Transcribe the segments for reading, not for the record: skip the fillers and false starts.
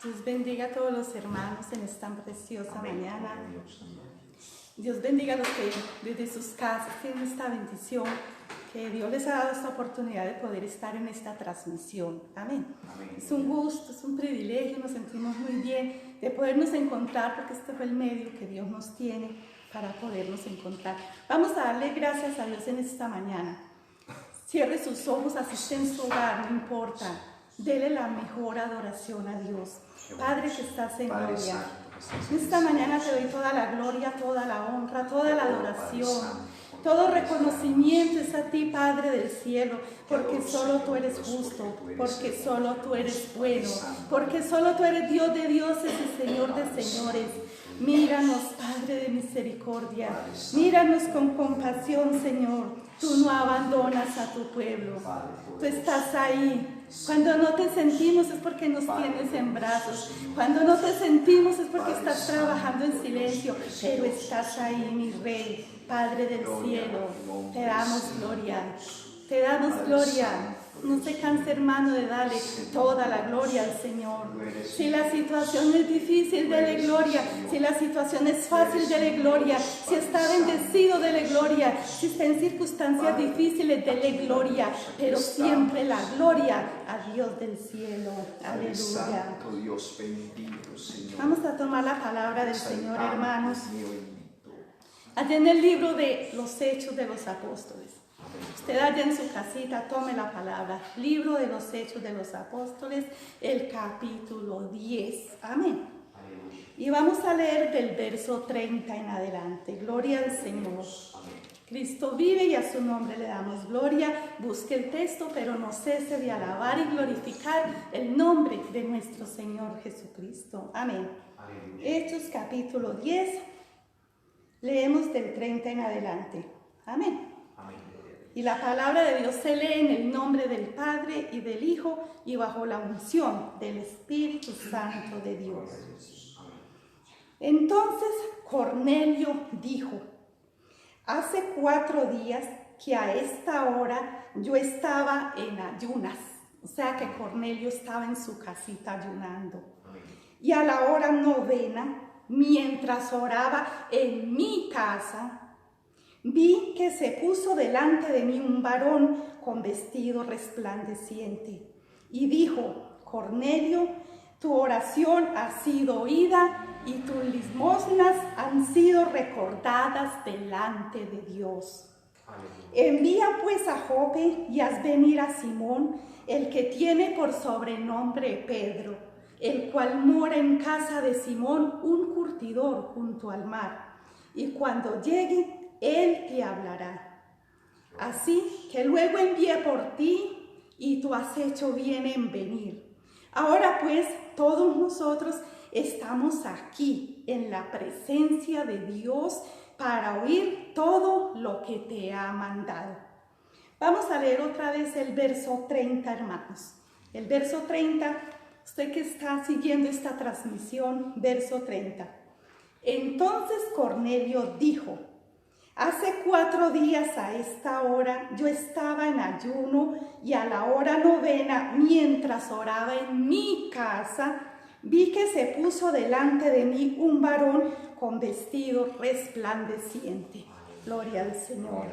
Dios bendiga a todos los hermanos en esta preciosa mañana. Dios bendiga a los que desde sus casas tienen esta bendición, que Dios les ha dado esta oportunidad de poder estar en esta transmisión. Amén. Es un gusto, es un privilegio, nos sentimos muy bien de podernos encontrar, porque este fue el medio que Dios nos tiene para podernos encontrar. Vamos a darle gracias a Dios en esta mañana. Cierre sus ojos, asiste en su hogar, no importa. Dele la mejor adoración a Dios. Padre que estás en gloria, en esta mañana te doy toda la gloria, toda la honra, toda la adoración. Todo reconocimiento es a ti, Padre del cielo, porque solo tú eres justo, porque solo tú eres bueno, porque solo tú eres Dios de dioses y Señor de señores. Míranos, Padre de misericordia, míranos con compasión, Señor. Tú no abandonas a tu pueblo, tú estás ahí. Cuando no te sentimos es porque nos tienes en brazos. Cuando no te sentimos es porque estás trabajando en silencio, pero estás ahí, mi Rey, Padre del cielo. Te damos gloria, te damos gloria. No se canse, hermano, de darle toda la gloria al Señor. Si la situación es difícil, dele gloria. Si la situación es fácil, dele gloria. Si está bendecido, dele gloria. Si está en circunstancias difíciles, dele gloria. Pero siempre la gloria a Dios del cielo. Aleluya. Vamos a tomar la palabra del Señor, hermanos. Allá en el libro de los Hechos de los Apóstoles. Usted allá en su casita tome la palabra, libro de los Hechos de los Apóstoles, el capítulo 10, amén. Y vamos a leer del verso 30 en adelante. Gloria al Señor. Cristo vive y a su nombre le damos gloria. Busque el texto, pero no cese de alabar y glorificar el nombre de nuestro Señor Jesucristo, amén. Hechos capítulo 10, leemos del 30 en adelante, amén. Y la palabra de Dios se lee en el nombre del Padre y del Hijo y bajo la unción del Espíritu Santo de Dios. Entonces Cornelio dijo: hace 4 días que a esta hora yo estaba en ayunas. O sea que Cornelio estaba en su casita ayunando. Y a la hora 9, mientras oraba en mi casa, vi que se puso delante de mí un varón con vestido resplandeciente y dijo: Cornelio, tu oración ha sido oída y tus limosnas han sido recordadas delante de Dios. Envía pues a Jope y haz venir a Simón, el que tiene por sobrenombre Pedro, el cual mora en casa de Simón, un curtidor junto al mar. Y cuando llegue, él te hablará. Así que luego envié por ti y tú has hecho bien en venir. Ahora pues todos nosotros estamos aquí en la presencia de Dios para oír todo lo que te ha mandado. Vamos a leer otra vez el verso 30, hermanos. El verso 30, usted que está siguiendo esta transmisión, verso 30. Entonces Cornelio dijo: hace 4 días a esta hora yo estaba en ayuno y a la hora 9, mientras oraba en mi casa, vi que se puso delante de mí un varón con vestido resplandeciente. Gloria al Señor.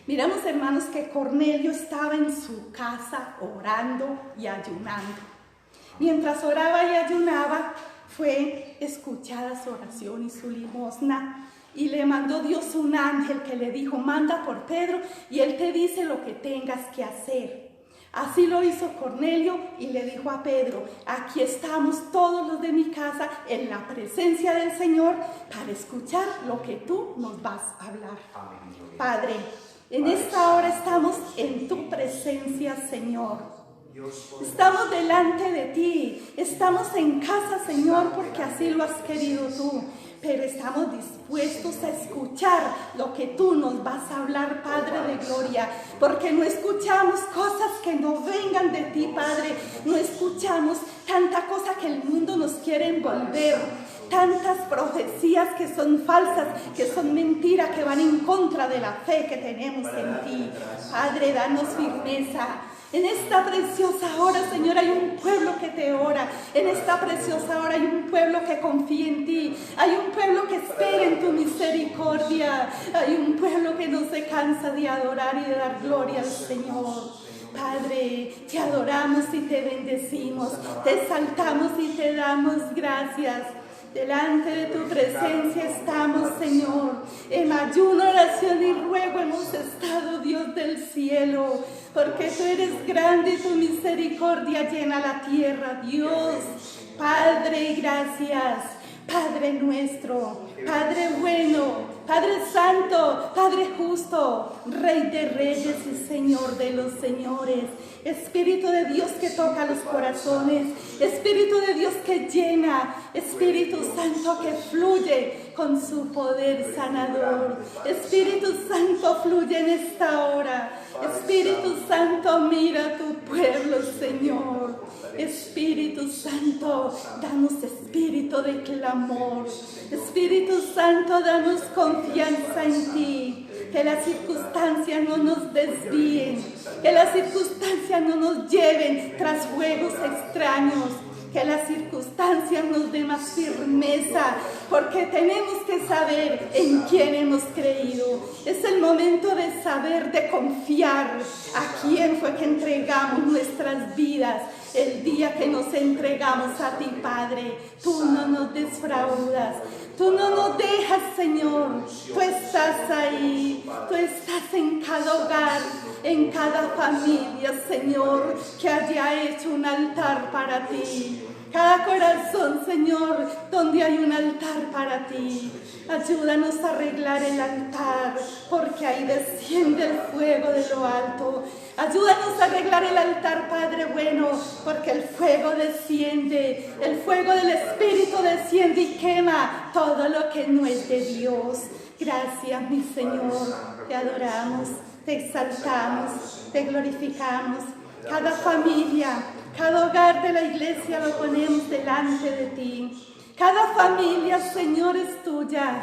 Miramos, hermanos, que Cornelio estaba en su casa orando y ayunando. Mientras oraba y ayunaba, fue escuchada su oración y su limosna. Y le mandó Dios un ángel que le dijo: manda por Pedro y él te dice lo que tengas que hacer. Así lo hizo Cornelio y le dijo a Pedro: aquí estamos todos los de mi casa en la presencia del Señor para escuchar lo que tú nos vas a hablar. Padre, en esta hora estamos en tu presencia, Señor. Estamos delante de ti, estamos en casa, Señor, porque así lo has querido tú. Pero estamos dispuestos a escuchar lo que tú nos vas a hablar, Padre de gloria, porque no escuchamos cosas que no vengan de ti, Padre. No escuchamos tanta cosa que el mundo nos quiere envolver, tantas profecías que son falsas, que son mentiras, que van en contra de la fe que tenemos en ti. Padre, danos firmeza. En esta preciosa hora, Señor, hay un pueblo que te presente hora, en esta preciosa hora hay un pueblo que confía en ti, hay un pueblo que espera en tu misericordia, hay un pueblo que no se cansa de adorar y de dar gloria al Señor. Padre, te adoramos y te bendecimos, te exaltamos y te damos gracias. Delante de tu presencia estamos, Señor. En ayuno, oración y ruego hemos estado, Dios del cielo, porque tú eres grande y tu misericordia llena la tierra, Dios. Padre, gracias. Padre nuestro, Padre bueno, Padre santo, Padre justo, Rey de reyes y Señor de los señores. Espíritu de Dios que toca los corazones, Espíritu de Dios que llena, Espíritu Santo que fluye con su poder sanador. Espíritu Santo fluye en esta hora. Espíritu Santo mira a tu pueblo, Señor. Espíritu Santo, danos espíritu de clamor. Espíritu Santo, danos confianza en ti. Que las circunstancias no nos desvíen, que las circunstancias no nos lleven tras juegos extraños, que las circunstancias nos den más firmeza, porque tenemos que saber en quién hemos creído. Es el momento de saber, de confiar a quién fue que entregamos nuestras vidas. El día que nos entregamos a ti, Padre, tú no nos defraudas, tú no nos dejas, Señor. Tú estás ahí, tú estás en cada hogar, en cada familia, Señor, que haya hecho un altar para ti. Cada corazón, Señor, donde hay un altar para ti. Ayúdanos a arreglar el altar, porque ahí desciende el fuego de lo alto. Ayúdanos a arreglar el altar, Padre bueno, porque el fuego desciende, el fuego del Espíritu desciende y quema todo lo que no es de Dios. Gracias, mi Señor, te adoramos, te exaltamos, te glorificamos. Cada familia, cada hogar de la iglesia lo ponemos delante de ti. Cada familia, Señor, es tuya.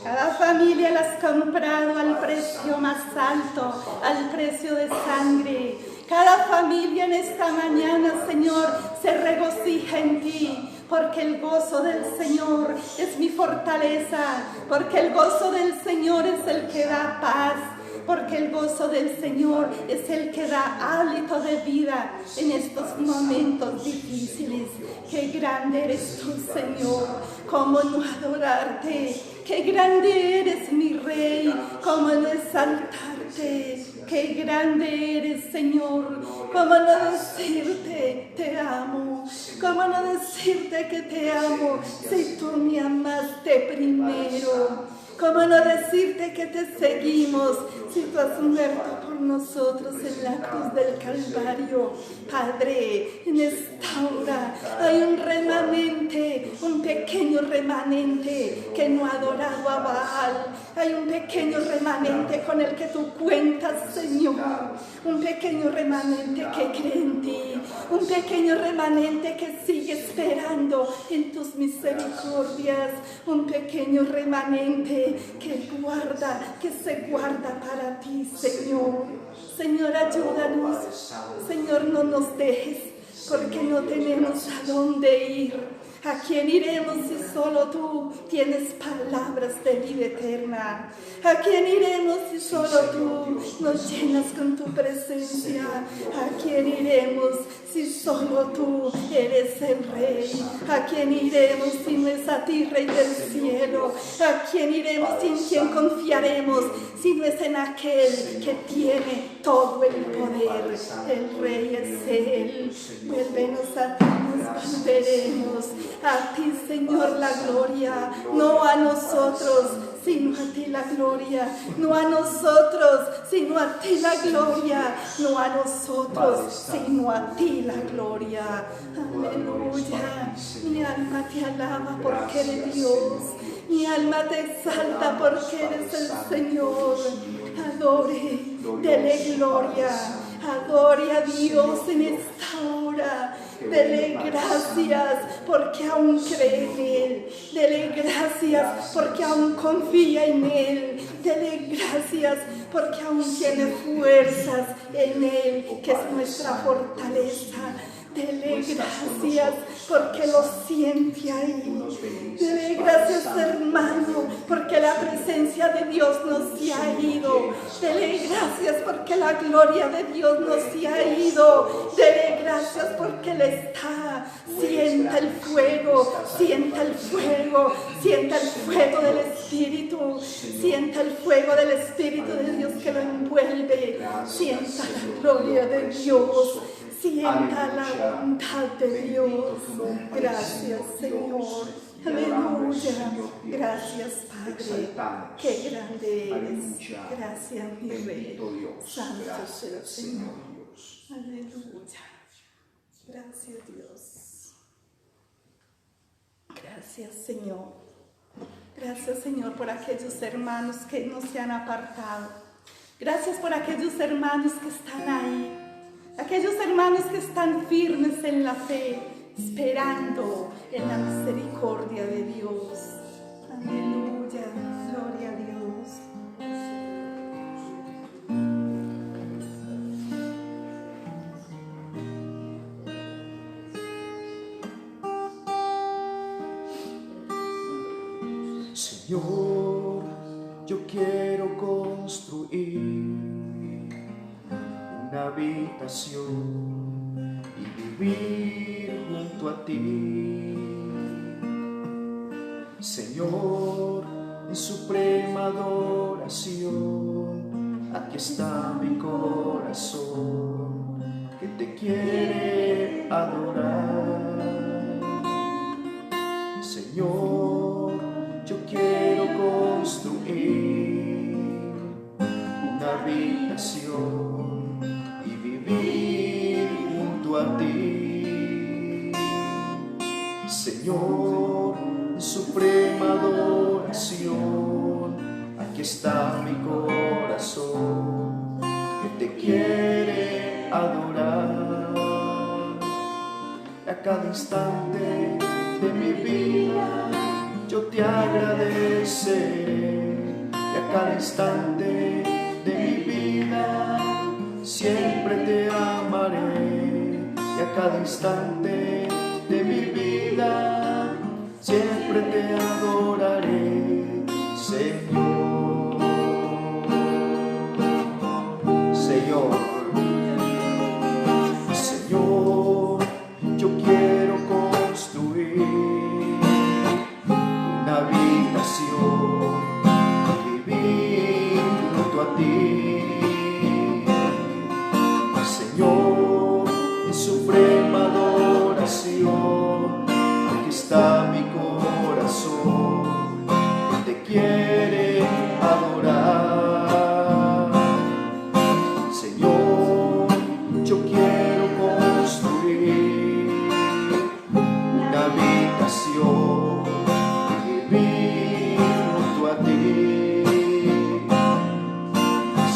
Cada familia la has comprado al precio más alto, al precio de sangre. Cada familia en esta mañana, Señor, se regocija en ti. Porque el gozo del Señor es mi fortaleza. Porque el gozo del Señor es el que da paz. Porque el gozo del Señor es el que da hálito de vida en estos momentos difíciles. ¡Qué grande eres tú, Señor! ¿Cómo no adorarte? ¡Qué grande eres, mi Rey! ¿Cómo no exaltarte? ¡Qué grande eres, Señor! ¿Cómo no decirte te amo? ¿Cómo no decirte que te amo si tú me amaste primero? ¿Cómo no decirte que te seguimos si tú has muerto por nosotros en la cruz del Calvario? Padre, en esta hora hay un remanente, un pequeño remanente que no ha adorado a Baal. Hay un pequeño remanente con el que tú cuentas, Señor. Un pequeño remanente que cree en ti. Un pequeño remanente que sigue esperando en tus misericordias. Un pequeño remanente que guarda, que se guarda para ti, Señor. Señor, ayúdanos. Señor, no nos dejes, porque no tenemos a dónde ir. ¿A quién iremos si solo tú tienes palabras de vida eterna? ¿A quién iremos si solo tú nos llenas con tu presencia? ¿A quién iremos si solo tú eres el Rey? ¿A quién iremos si no es a ti, Rey del cielo? ¿A quién iremos y en quién confiaremos si no es en aquel que tiene todo el poder? El Rey es Él. Vuélvenos a ti, nos volveremos. A ti, Señor, la gloria, no a nosotros, sino a ti la gloria, no a nosotros, sino a ti la gloria, no a nosotros, sino a ti la gloria. Aleluya. Mi alma te alaba porque eres Dios, mi alma te exalta porque eres el Señor. Adore, dele gloria, adore a Dios en esta hora. Dele gracias porque aún cree en Él. Dele gracias porque aún confía en Él. Dele gracias porque aún tiene fuerzas en Él, que es nuestra fortaleza. Dele gracias porque lo siente ahí. Dele gracias, hermano, porque la presencia de Dios no se ha ido. Dele gracias porque la gloria de Dios no se ha ido. Dele gracias porque Él está. Sienta el fuego, sienta el fuego, sienta el fuego del Espíritu. Sienta el fuego del Espíritu de Dios que lo envuelve. Sienta la gloria de Dios. Sienta la bondad de Dios. Gracias, Señor. Aleluya. Gracias, Padre. Qué grande eres. Gracias, mi Rey. Santo es el Señor. Aleluya. Gracias, Dios. Gracias, Señor. Gracias, Señor, por aquellos hermanos que no se han apartado. Gracias por aquellos hermanos que están ahí. Aquellos hermanos que están firmes en la fe, esperando en la misericordia de Dios. Aleluya, gloria a Dios. Señor, yo quiero construir una habitación y vivir junto a ti. Señor, en suprema adoración, aquí está mi corazón que te quiere adorar. Señor, yo quiero construir una habitación y vivir junto a ti. Señor, en suprema adoración, aquí está mi corazón que te quiere adorar. A cada instante de mi vida yo te agradeceré, y a cada instante de mi vida siempre te amaré, y a cada instante de mi vida siempre te adoraré, Señor. Señor, Señor, yo quiero construir una habitación y vivir junto a ti. Señor, en suprema adoración, aquí está mi corazón que te quiere adorar. Señor, yo quiero construir una habitación y vivir junto a ti.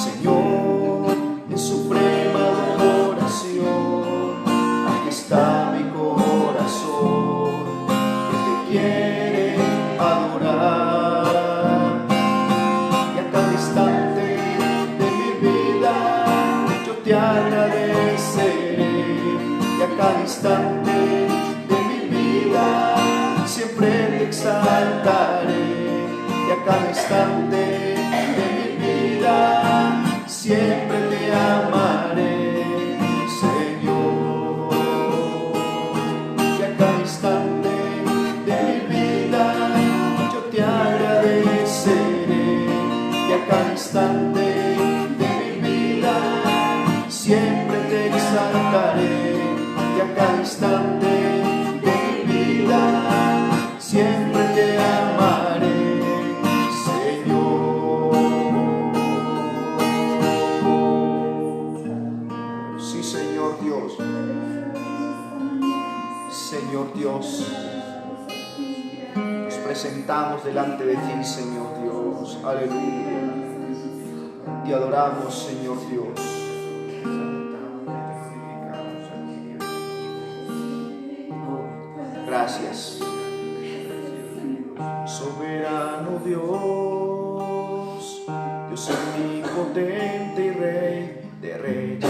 Señor, en suprema adoración, aquí está mi corazón que te quiere adorar. Y a cada instante de mi vida yo te agradeceré, y a cada instante de mi vida siempre te exaltaré, y a cada instante de mi vida siempre te amaré, Señor. Y a cada instante de mi vida yo te agradeceré, y a cada instante de mi vida siempre te exaltaré, y a cada instante de mi vida siempre te amaré, Señor. Sí, Señor Dios. Señor Dios, nos presentamos delante de ti, Señor Dios. Aleluya. Te adoramos, Señor Dios. Gracias. Soberano Dios, Dios omnipotente y Rey de reyes,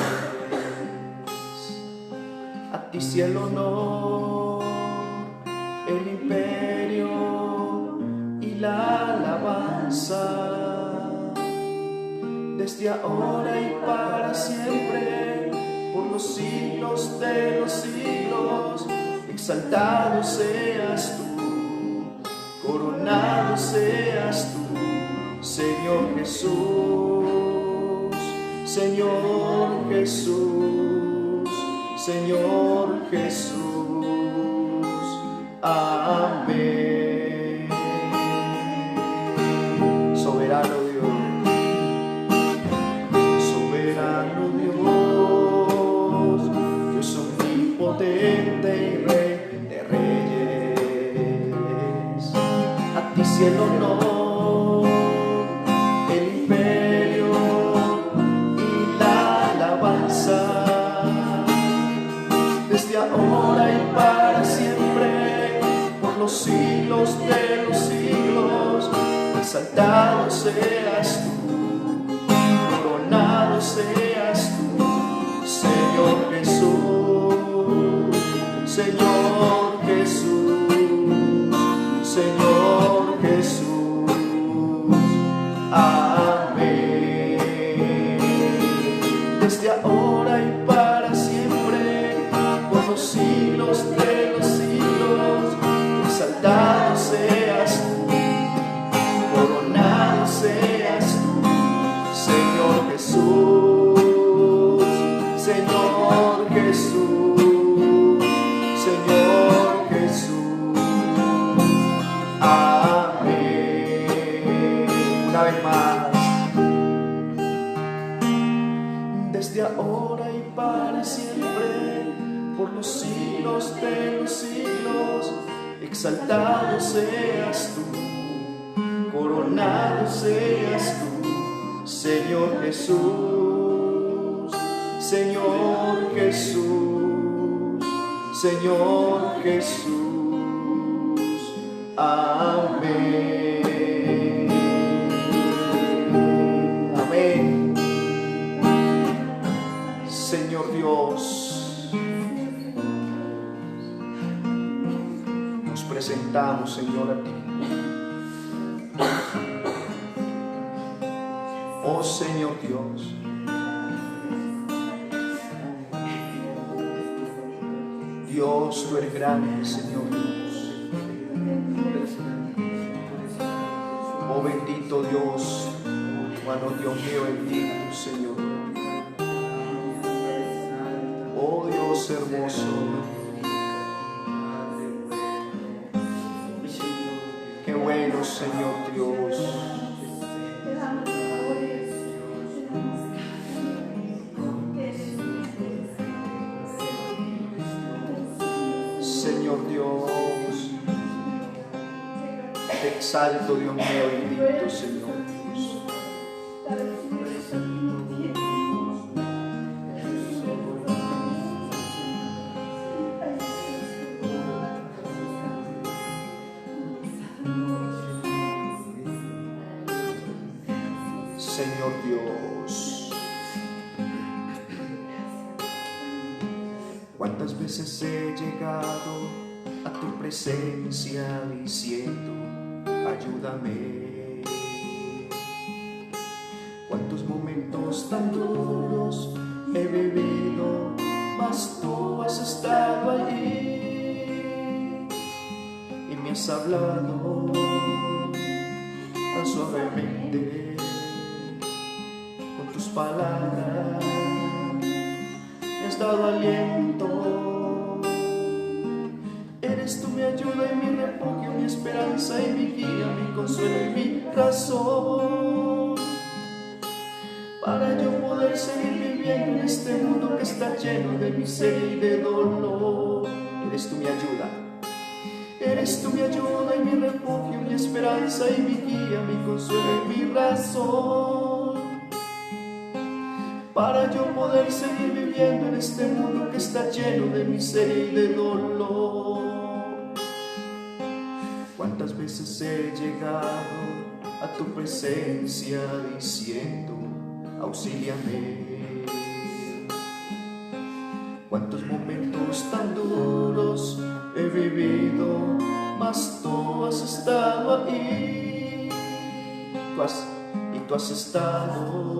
a ti sea el honor, el imperio y la alabanza, desde ahora y para siempre, por los siglos de los siglos. Exaltado seas tú, coronado seas tú, Señor Jesús, Señor Jesús, Señor Jesús. Amén. Soberano Dios, soberano Dios, Dios omnipotente y Rey de reyes. A ti sea el honor, el imperio y la alabanza, desde ahora y para siempre, por los siglos de los siglos. Exaltado seas tú, coronado seas tú, Señor Jesús, Señor Jesús, Señor Jesús. Amén. Desde ahora y para siempre, por los siglos de los siglos. Exaltado seas tú, coronado seas tú, Señor Jesús, Señor Jesús, Señor Jesús. Amén. Una vez más. Desde ahora y para siempre, por los siglos de los siglos. Exaltado seas tú, coronado seas tú, Señor Jesús, Señor Jesús, Señor Jesús. Amén. Amén. Señor Dios, nos presentamos, Señor, a ti. Oh Señor Dios, Dios, tú eres grande, Señor Dios. Oh bendito Dios, bueno, Dios mío, bendito Señor. Oh Dios hermoso, qué bueno, Señor Dios. Señor Dios, te exalto, Dios mío, bendito Señor Dios. Señor Dios, cuántas veces he llegado a tu presencia diciendo, ayúdame. Cuántos momentos tan duros he vivido, mas tú has estado allí y me has hablado tan suavemente con tus palabras. Me has dado aliento. Eres tú mi ayuda y mi refugio, mi esperanza y mi guía, mi consuelo y mi razón, para yo poder seguir viviendo en este mundo que está lleno de miseria y de dolor. Eres tú mi ayuda. Eres tú mi ayuda y mi refugio, mi esperanza y mi guía, mi consuelo y mi razón, para yo poder seguir viviendo en este mundo que está lleno de miseria y de dolor. Cuántas veces he llegado a tu presencia diciendo, auxíliame. Cuántos momentos tan duros he vivido, mas tú has estado ahí. Tú has estado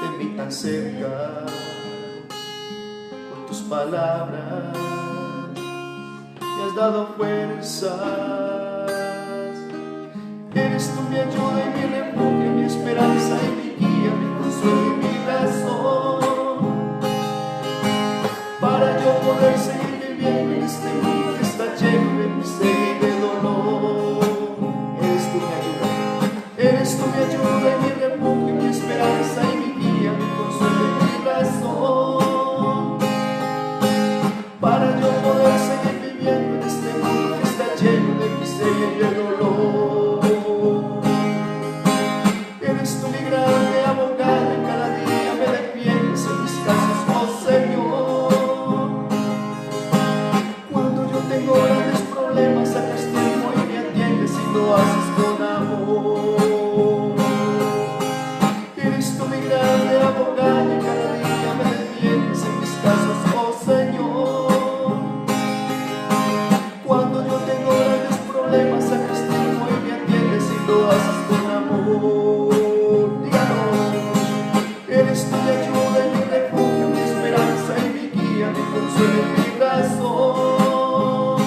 de mí tan cerca. Con tus palabras me has dado fuerzas. Eres tú mi ayuda y mi refugio, mi esperanza y mi guía, mi consuelo y mi razón, para yo poder seguir viviendo en este mundo que está lleno de miseria y de dolor. Eres tú mi ayuda y mi refugio, mi esperanza y mi guía, mi consuelo y mi razón, para yo poder seguir viviendo en este mundo que está lleno de miseria y de dolor. Eres tú mi grande abogado y cada día me defiendes en mis casos, oh Señor. Cuando yo tengo grandes problemas, sacas tiempo y me atiendes y lo haces con amor. Eres tú mi grande abogado y cada día me defiendes en mis casos, oh Señor. Cuando yo tengo grandes problemas, sacas tiempo y me atiendes y lo haces con amor. Eres tú mi ayuda y mi refugio, mi esperanza y mi guía, mi consuelo y mi razón,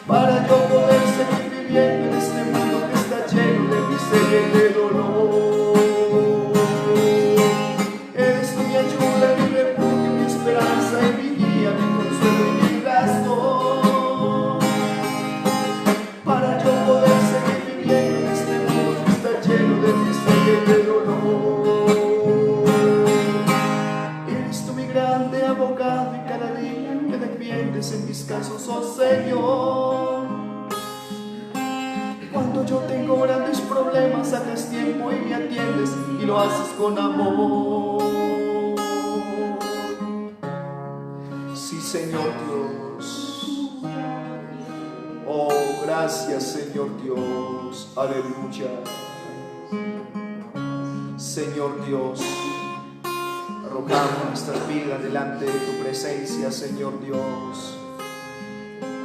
para yo poder seguir viviendo en este mundo que está lleno de miseria y de dolor. Eres tú mi ayuda y mi refugio, mi esperanza y mi guía, mi consuelo y mi razón, para yo poder seguir viviendo en este mundo que está lleno de miseria y de dolor. Eres tú mi grande abogado y cada día me defiendes en mis casos, oh Señor. Cuando yo tengo grandes problemas, sacas tiempo y me atiendes y lo haces con amor. Sí, Señor Dios. Oh, gracias, Señor Dios. Aleluya. Señor Dios, arrojamos nuestras vidas delante de tu presencia, Señor Dios.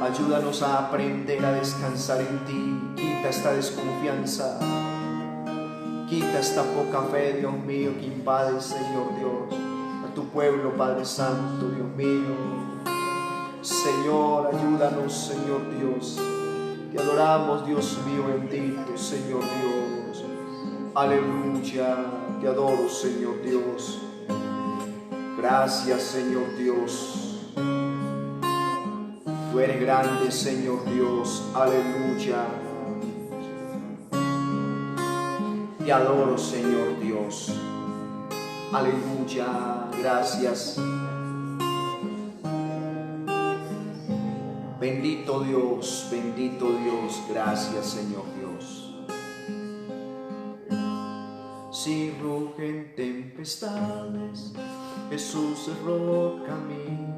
Ayúdanos a aprender a descansar en ti. Quita esta desconfianza, quita esta poca fe, Dios mío, que invade, Señor Dios, a tu pueblo, Padre Santo, Dios mío. Señor, ayúdanos, Señor Dios. Te adoramos, Dios mío bendito, Señor Dios. Aleluya, te adoro, Señor Dios. Gracias, Señor Dios. Tú eres grande, Señor Dios. Aleluya. Te adoro, Señor Dios. Aleluya. Gracias. Bendito Dios, bendito Dios. Gracias, Señor Dios. Si rugen tempestades, Jesús es roca mía.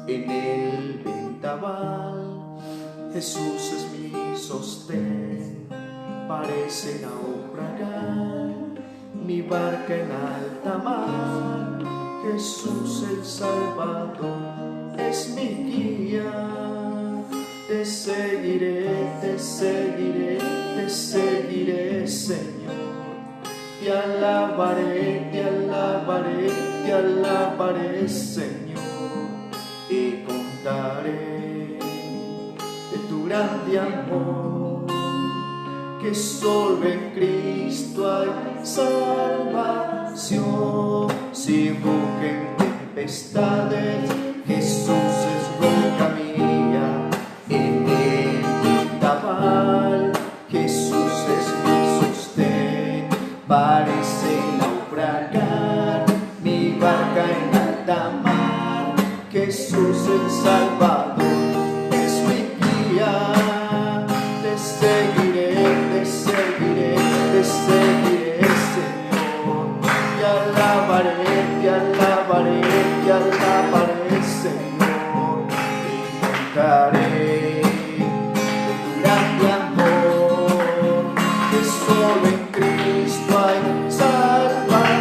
En el vendaval, Jesús es mi sostén. Parece naufragar mi barca en alta mar. Jesús el Salvador es mi guía. Te seguiré, te seguiré, te seguiré, Señor. Te alabaré, te alabaré, te alabaré, Señor. Y contaré de tu grande amor, que solo en Cristo hay salvación. Si rugen tempestades, Jesús es roca mía. En el vendaval, Jesús es mi sostén. Parece naufragar mi barca en alta mar. Jesús el Salvador es mi guía. Te seguiré, te seguiré, te seguiré, Señor. Te alabaré, te alabaré, te alabaré, Señor. Y contaré de tu grande amor, que solo en Cristo hay salvación.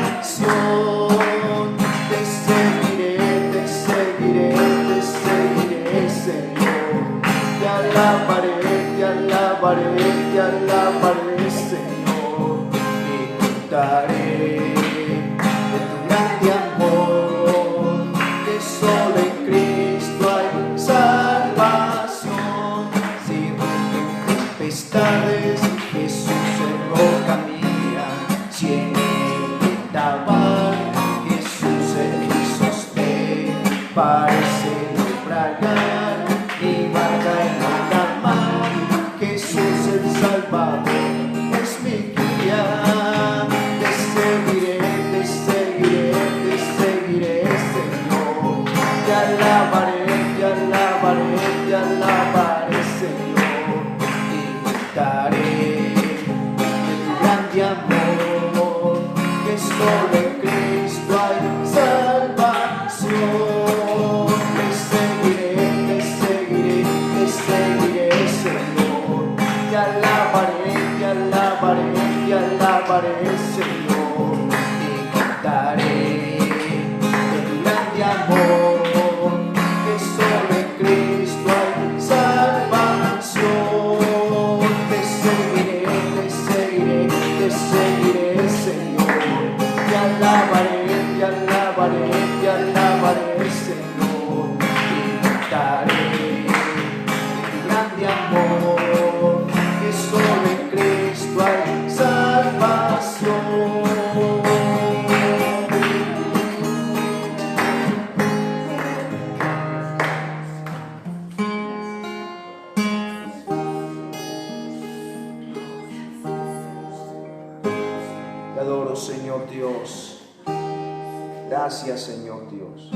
Te alabaré, Señor, y contaré de tu grande amor, que solo en Cristo hay salvación. Si rompen tempestades, Jesús es roca mía. Si en él vendaval, Jesús es mi sostén. Parece naufragar mi barca en la mar, Jesús el Salvador es mi guía. Te seguiré, te seguiré, te seguiré, Señor. Te alabaré, te alabaré, te alabaré, Señor, y cantaré de tu grande amor, que solo en Cristo hay salvación. Te seguiré, te seguiré, te seguiré, Señor. Te alabaré, te alabaré, te alabaré, Señor, y cantaré de tu grande amor, que solo en Cristo hay salvación. Te seguiré, te seguiré, te seguiré, Señor. Te alabaré, te alabaré, te alabaré, Señor, y cantaré de tu grande amor, que solo en Cristo hay salvación. Te adoro, Señor Dios. Gracias, Señor Dios.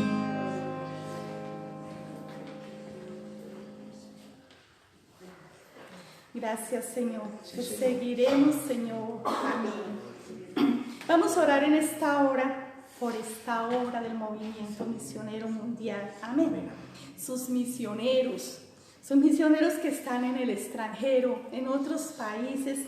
Gracias, Señor. Sí, Te Señor. seguiremos, Señor. Amén. Vamos a orar en esta hora por esta obra del movimiento misionero mundial. Amén. Sus misioneros que están en el extranjero, en otros países,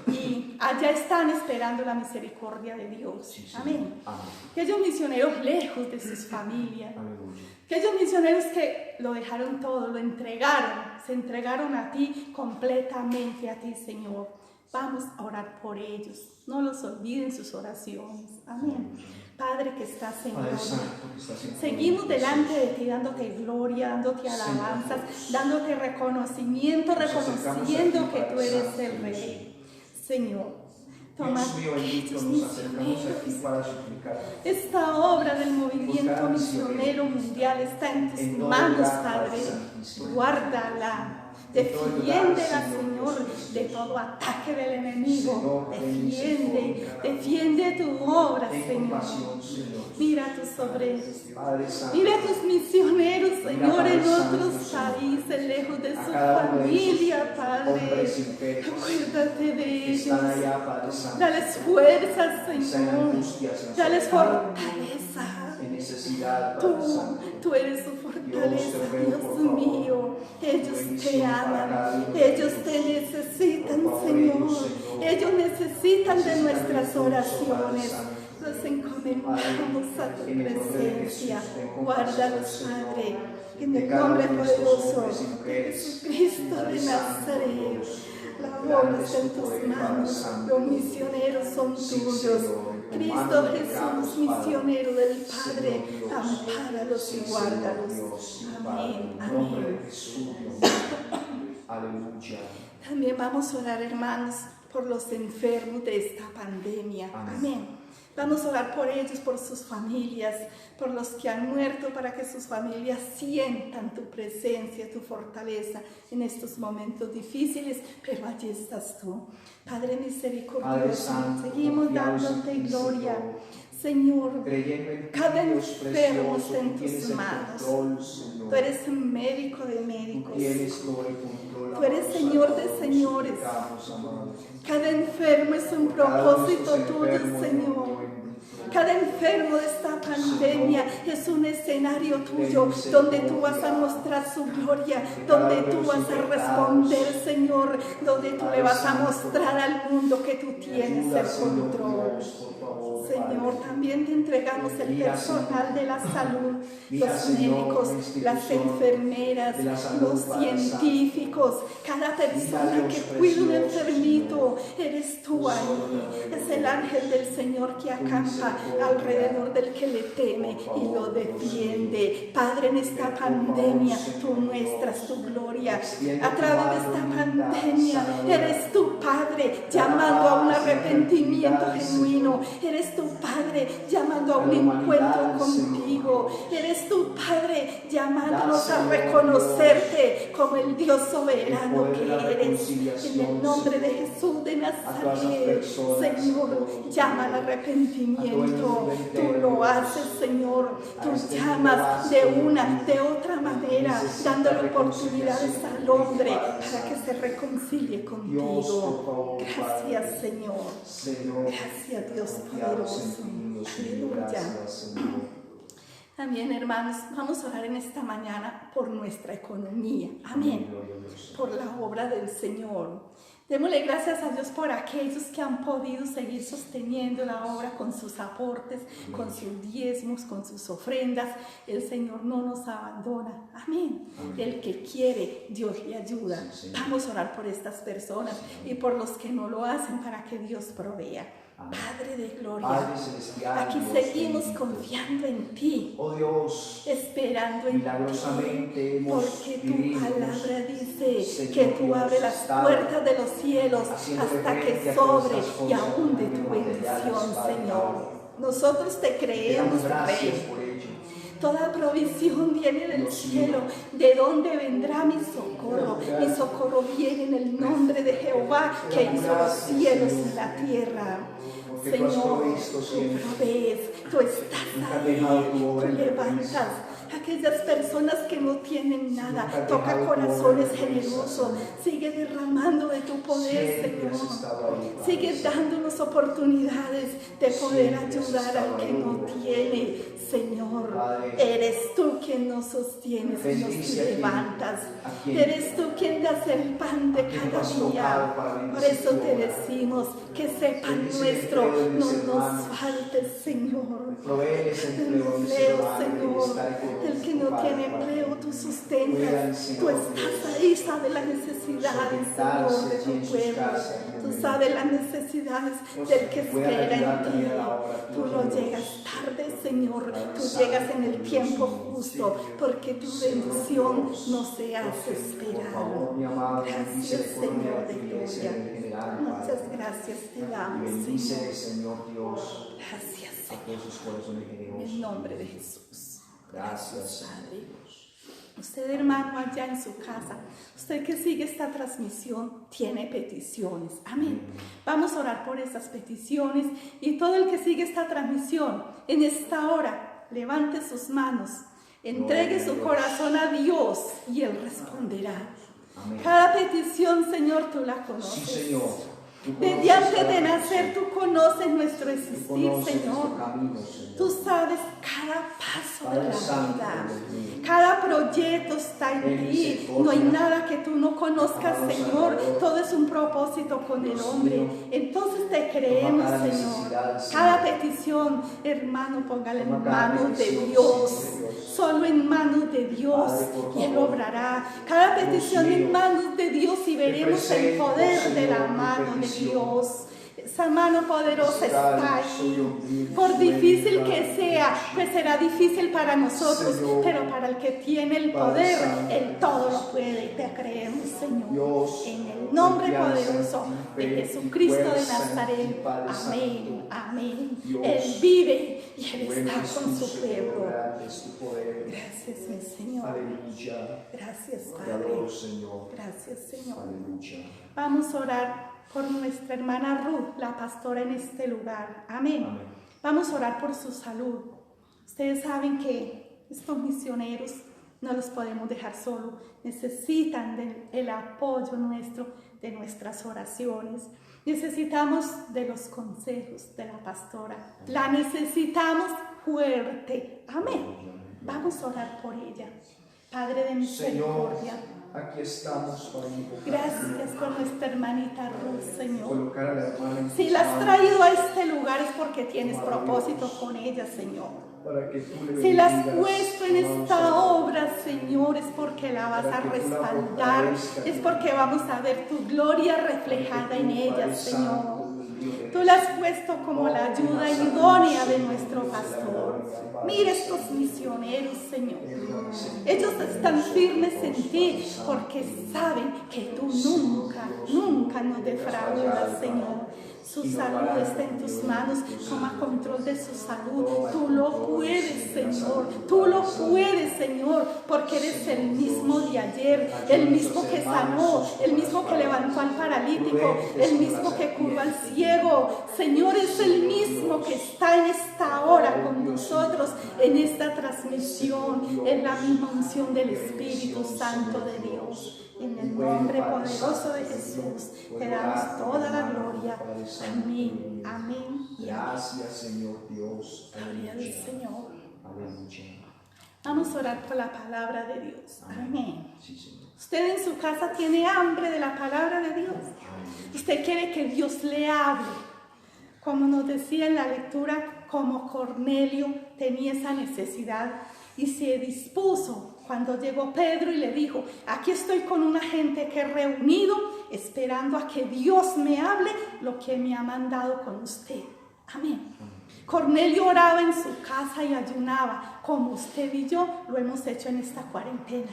y allá están esperando la misericordia de Dios. Sí, Señor. Amén. Amén. Aquellos misioneros lejos de sus familias, Aleluya. aquellos misioneros que lo dejaron todo, lo entregaron, se entregaron a ti, completamente a ti, Señor. Vamos a orar por ellos. No los olviden sus oraciones. Amén. Padre que estás en Padre gloria, Santo, que estás en seguimos gloria, delante de Jesús. ti, dándote gloria, dándote alabanzas, Dios. dándote reconocimiento, Nos acercamos reconociendo a ti, que tú Padre eres Santo, el Dios. Rey. Señor, toma Dios mío bendito, estos nos acercamos a ti misioneros. para suplicar. Esta obra del movimiento Por cada misionero misionero, mundial está en tus en todo manos, lugar, Padre. Padre Santísimo. Guárdala. En todo lugar, Defiéndela, Señor Señor, Dios de todo ataque del enemigo. Señor, ten misericordia. Defiende tu obra, Ten Señor. compasión, Señor. Mira a tus obreros. Padre Santo, Mira a tus misioneros, Señor, Padre en Santo, otros Señor. países, lejos de a su cada uno de familia, esos Padre. hombres imperios Acuérdate de que ellos. están allá, Padre Santo, Dales fuerzas, que están en Señor. angustias, en Dales soledad, fortaleza. en necesidad, Padre Santo. Tú eres su fortaleza, Dios, te ruego, Dios por favor, mío. Ellos te bendición para cada aman, uno de ellos ellos. te necesitan, Por favor, Señor. ellos, Señor, Ellos necesitan de necesitan nuestras de tu oraciones. Padre Santo. Los encomendamos a tu En el nombre de presencia. Jesús, ten Guárdalos, compasión, Padre. Señor, En de el cada nombre uno de estos poderoso hombres y de mujeres, Jesucristo Padre de Santo, Nazaret. Dios, La grande obra es está en tu tus poder, Padre manos. Santo. Los misioneros son Sí, tuyos. Señor, en tu Cristo mano Jesús, entregamos, Padre. misionero del Padre, Señor Dios. ampáralos Sí, y Señor guárdalos. Dios, sí, Padre, Amén, en el nombre amén. de Jesús, Dios mío. Aleluya. También vamos a orar, hermanos, por los enfermos de esta pandemia. Amén. Amén. Vamos a orar por ellos, por sus familias, por los que han muerto, para que sus familias sientan tu presencia, tu fortaleza en estos momentos difíciles, pero allí estás tú. Padre Padre misericordioso, Santo, seguimos confiados en dándote ti, gloria. Señor. Señor, Creyendo en ti, cada Dios enfermo precioso, está en tú tienes tus el manos. control, Señor. tú eres un médico de Tú médicos. tienes todo el control. Tú eres amado Señor de Salvador, señores. suplicamos, amado. Cada enfermo es un Por cada uno de propósito estos tuyo, enfermos, Señor. Dios mío bendito, Cada enfermo de esta pandemia es un escenario tuyo donde tú vas a mostrar su gloria, donde tú vas a responder, Señor, donde tú le vas a mostrar al mundo que tú tienes el control. Señor, también te entregamos el personal de la salud, los médicos, las enfermeras, los científicos, cada persona que cuida un enfermito, eres tú ahí. Es el ángel del Señor que acampa alrededor del que le teme y lo defiende. Padre, en esta pandemia tú muestras tu gloria. A través de esta pandemia eres tu Padre llamando a un arrepentimiento genuino. Eres tu Padre llamando a un encuentro contigo. Eres tu Padre llamándonos a reconocerte como el Dios soberano que eres. En el nombre de Jesús de Nazaret, Señor, llama al arrepentimiento. Tú lo haces, Señor. Tú llamas de una, de otra manera, dándole oportunidades al hombre para que se reconcilie contigo. Gracias, Señor. Gracias, Dios poderoso. Aleluya. También, hermanos, vamos a orar en esta mañana por nuestra economía. Amén. Por la obra del Señor. Démosle gracias a Dios por aquellos que han podido seguir sosteniendo la obra con sus aportes, con sus diezmos, con sus ofrendas. El Señor no nos abandona. Amén. El que quiere, Dios le ayuda. Vamos a orar por estas personas y por los que no lo hacen para que Dios provea. Padre de gloria, aquí seguimos confiando en ti, oh Dios, esperando en milagrosamente ti, porque tu palabra dice que tú abres las puertas de los cielos hasta que sobre y aún de tu bendición, Señor. Nosotros te creemos, Rey. Toda provisión viene del cielo. ¿De dónde vendrá mi socorro? Mi socorro viene en el nombre de Jehová, que hizo los cielos y la tierra. Señor, tú provees, tú estás ahí, tú levantas aquellas personas que no tienen nada. Toca corazones generosos. Sigue derramando de tu poder, Señor. Sigue dándonos oportunidades de poder ayudar al que no tiene. Señor, eres tú quien nos sostienes y nos levantas. Eres tú quien das el pan de cada día. Por eso te decimos que ese pan nuestro no nos falte, Señor. Empleo, Señor. El que no tiene empleo, tú sustentas. Tú estás ahí, sabes las necesidades, Señor, de tu pueblo. Tú sabes las necesidades del que espera en ti. Tú no llegas tarde, Señor. Tú llegas en el tiempo justo, porque tu bendición no se hace esperar. Gracias, Señor de gloria. Muchas gracias te damos, Señor. Gracias, Señor. En el nombre de Jesús. Gracias, Padre. Usted, hermano, allá en su casa, usted que sigue esta transmisión, tiene peticiones. Amén. Vamos a orar por esas peticiones y todo el que sigue esta transmisión, en esta hora, levante sus manos, entregue su corazón a Dios y Él responderá. Amén. Cada petición, Señor, tú la conoces. Sí, Señor. Desde antes de nacer tú conoces nuestro existir, Señor. Tú sabes cada paso de la vida. Cada proyecto está en ti. No hay nada que tú no conozcas, Señor. Todo es un propósito con el hombre. Entonces te creemos, Señor. Cada petición, hermano, póngala en manos de Dios. Solo en manos de Dios. Y Él obrará. Cada petición en manos de Dios y veremos el poder de la mano de Dios. Esa mano poderosa está ahí. Por difícil que sea, pues será difícil para nosotros, pero para el que tiene el poder, Él todo lo puede. Y te creemos, Señor. En el nombre poderoso de Jesucristo de Nazaret. Amén. Amén. Él vive y Él está con su pueblo. Gracias, mi Señor. Gracias, Padre. Gracias, Señor. Vamos a orar por nuestra hermana Ruth, la pastora en este lugar. Amén. Amén. Vamos a orar por su salud. Ustedes saben que estos misioneros no los podemos dejar solos. Necesitan el apoyo nuestro, de nuestras oraciones. Necesitamos de los consejos de la pastora. La necesitamos fuerte. Amén. Vamos a orar por ella. Padre de misericordia. Señor, aquí estamos para invocar. Gracias por nuestra hermanita Ruth, Señor. Colocar a la hermana en Si tus la has manos, traído a este lugar es porque tienes propósito con ella, Señor. para que tú le Si la has bendigas, puesto en amado esta Señor. obra, Señor, es porque la vas a respaldar, es porque vamos a ver tu gloria reflejada en ella, Señor. Tú la has puesto como la ayuda idónea de nuestro pastor. Mira estos misioneros, Señor. Ellos están firmes en ti porque saben que tú nunca nos defraudas, Señor. Su salud está en tus manos. Toma control de su salud. Tú lo puedes, Señor. Tú lo puedes, Señor, porque eres el mismo de ayer, el mismo que sanó, el mismo que levantó al paralítico, el mismo que curó al ciego. Señor, es el mismo que está en esta hora con nosotros, en esta transmisión, en la misma unción del Espíritu Santo de Dios. En el nombre poderoso de Jesús te damos toda la gloria. Amén, amén y amén. Gracias, Señor Dios. Gloria al Señor. Aleluya. Vamos a orar por la palabra de Dios. Amén. Sí, Señor. Usted en su casa tiene hambre de la palabra de Dios. Usted quiere que Dios le hable. Como nos decía en la lectura, como Cornelio tenía esa necesidad y se dispuso cuando llegó Pedro y le dijo: aquí estoy con una gente que he reunido esperando a que Dios me hable lo que me ha mandado con usted. Amén. Cornelio oraba en su casa y ayunaba, como usted y yo lo hemos hecho en esta cuarentena.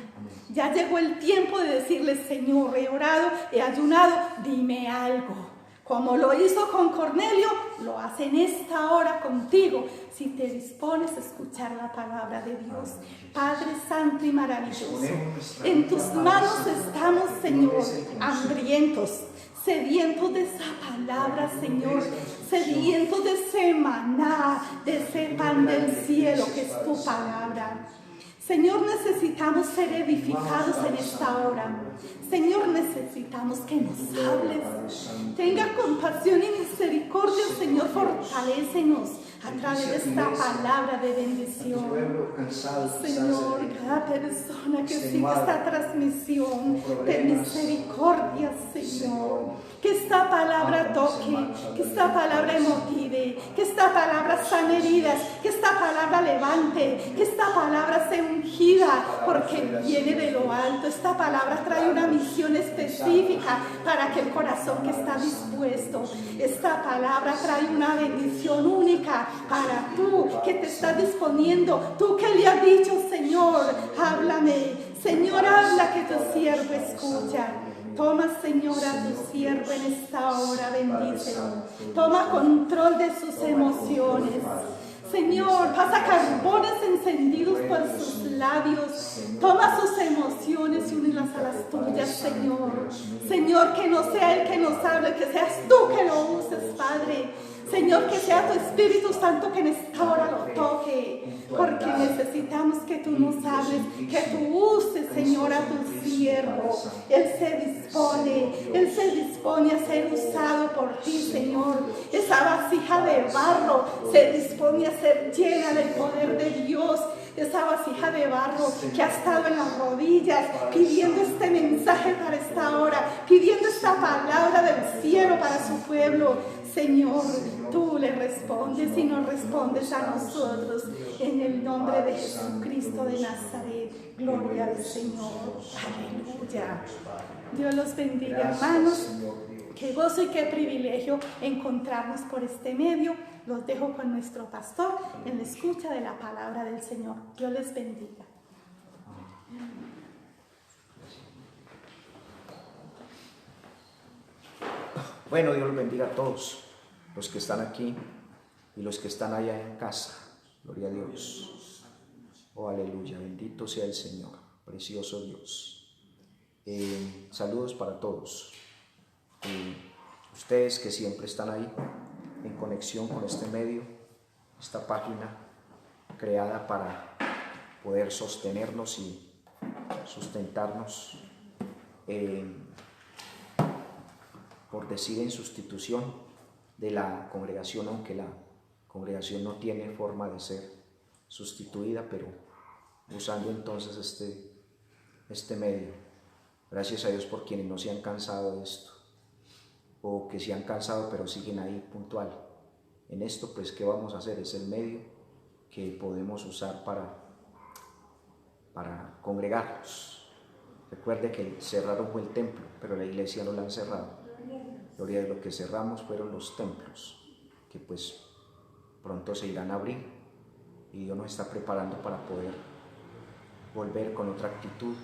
Ya llegó el tiempo de decirle: Señor, he orado, he ayunado, dime algo. Como lo hizo con Cornelio, lo hace en esta hora contigo, si te dispones a escuchar la palabra de Dios. Padre Santo y maravilloso, en tus manos estamos, Señor, hambrientos, sedientos de esa palabra, Señor, sedientos de ese maná, de ese pan del cielo que es tu palabra. Señor, necesitamos ser edificados en esta hora. Señor, necesitamos que nos hables. Tenga compasión y misericordia, Señor, fortalécenos a través de esta palabra de bendición. Señor, cada persona que sigue esta transmisión, ten misericordia, Señor. Que esta palabra toque, que esta palabra motive, que esta palabra sane heridas, que esta palabra levante, que esta palabra sea ungida, porque viene de lo alto. Esta palabra trae una misión específica para aquel corazón que está dispuesto. Esta palabra trae una bendición única para tú que te estás disponiendo, tú que le has dicho: Señor, háblame, Señor, habla, que tu siervo escucha. Toma, Señor, a tu siervo en esta hora, bendícelo. Toma control de sus emociones. Señor, pasa carbones encendidos por sus labios. Toma sus emociones y únelas a las tuyas, Señor. Señor, que no sea Él que nos hable, que seas tú que lo uses, Padre. Señor, que sea tu Espíritu Santo que en esta hora lo toque, porque necesitamos que tú nos hables, que tú uses, Señor, a tu siervo. Él se dispone a ser usado por ti, Señor. Esa vasija de barro se dispone a ser llena del poder de Dios. Esa vasija de barro que ha estado en las rodillas pidiendo este mensaje para esta hora, pidiendo esta palabra del cielo para su pueblo. Señor, tú le respondes y nos respondes a nosotros en el nombre de Jesucristo de Nazaret. Gloria al Señor. Aleluya. Dios los bendiga, hermanos. Qué gozo y qué privilegio encontrarnos por este medio. Los dejo con nuestro pastor en la escucha de la palabra del Señor. Dios les bendiga. Bueno, Dios los bendiga a todos los que están aquí y los que están allá en casa. Gloria a Dios. Oh, aleluya. Bendito sea el Señor. Precioso Dios. Saludos para todos. Ustedes que siempre están ahí en conexión con este medio, esta página creada para poder sostenernos y sustentarnos. por decir en sustitución de la congregación, aunque la congregación no tiene forma de ser sustituida, pero usando entonces este medio. Gracias a Dios por quienes no se han cansado de esto, o que se han cansado pero siguen ahí puntual. En esto, pues, ¿qué vamos a hacer? Es el medio que podemos usar para congregarnos. Recuerde que cerraron fue el templo, pero la iglesia no la han cerrado. Gloria a Dios, lo que cerramos fueron los templos, que pues pronto se irán a abrir y Dios nos está preparando para poder volver con otra actitud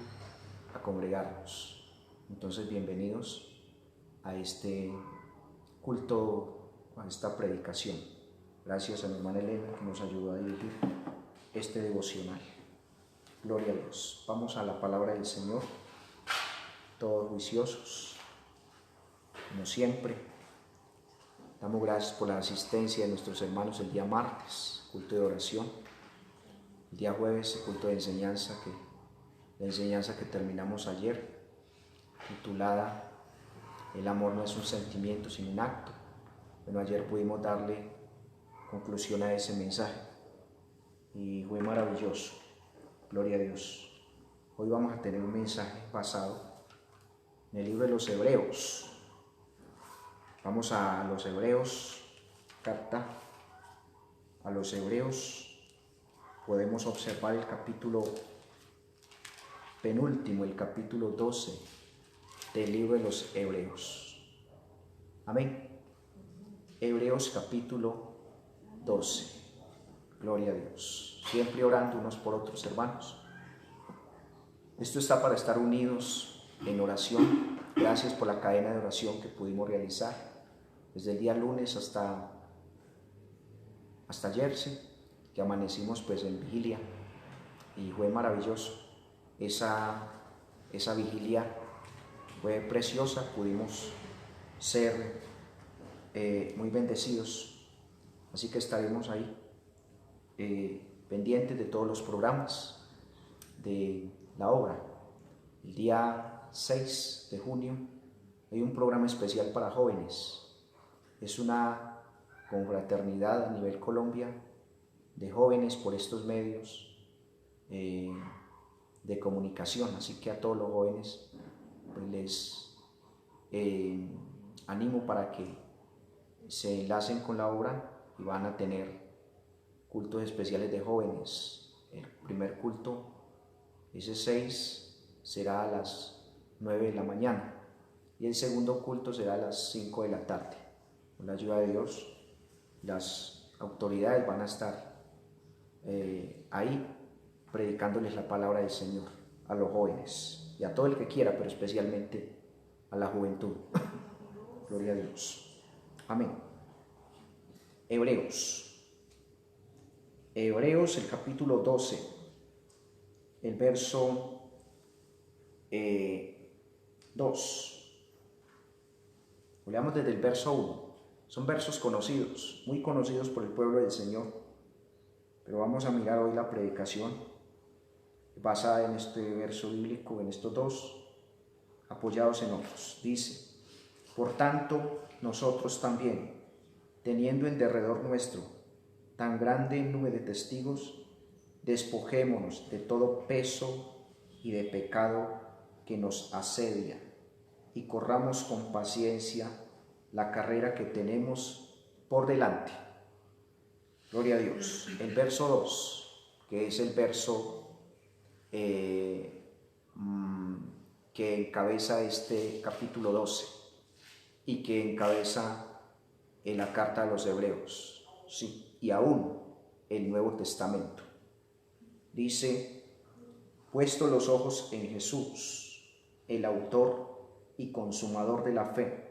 a congregarnos. Entonces, bienvenidos a este culto, a esta predicación. Gracias a mi hermana Elena que nos ayudó a dirigir este devocional. Gloria a Dios. Vamos a la palabra del Señor, todos juiciosos, como siempre. Damos gracias por la asistencia de nuestros hermanos el día martes, culto de oración. El día jueves, el culto de enseñanza, la enseñanza que terminamos ayer, titulada El amor no es un sentimiento sino un acto. Bueno, ayer pudimos darle conclusión a ese mensaje y fue maravilloso. Gloria a Dios. Hoy vamos a tener un mensaje basado en el libro de los Hebreos. Vamos a los Hebreos, carta a los Hebreos. Podemos observar el capítulo penúltimo, el capítulo 12 del libro de los Hebreos. Amén. Hebreos capítulo 12. Gloria a Dios. Siempre orando unos por otros, hermanos. Esto está para estar unidos en oración. Gracias por la cadena de oración que pudimos realizar desde el día lunes hasta ayer, ¿sí? Que amanecimos pues en vigilia y fue maravilloso. Esa vigilia fue preciosa, pudimos ser muy bendecidos, así que estaremos ahí pendientes de todos los programas de la obra. El día 6 de junio hay un programa especial para jóvenes. Es una confraternidad a nivel Colombia de jóvenes por estos medios de comunicación, así que a todos los jóvenes pues les animo para que se enlacen con la obra y van a tener cultos especiales de jóvenes. El primer culto, ese 6, será a las 9 de la mañana y el segundo culto será a las 5 de la tarde. Con la ayuda de Dios, las autoridades van a estar ahí predicándoles la palabra del Señor a los jóvenes y a todo el que quiera, pero especialmente a la juventud. Gloria a Dios. Amén. Hebreos, el capítulo 12, el verso 2. Leamos desde el verso 1. Son versos conocidos, muy conocidos por el pueblo del Señor, pero vamos a mirar hoy la predicación basada en este verso bíblico, en estos dos, apoyados en otros. Dice: por tanto, nosotros también, teniendo en derredor nuestro tan grande nube de testigos, despojémonos de todo peso y de pecado que nos asedia, y corramos con paciencia la carrera que tenemos por delante. Gloria a Dios. El verso 2, que es el verso que encabeza este capítulo 12 y que encabeza en la carta a los Hebreos, sí, y aún el Nuevo Testamento. Dice: puesto los ojos en Jesús, el autor y consumador de la fe,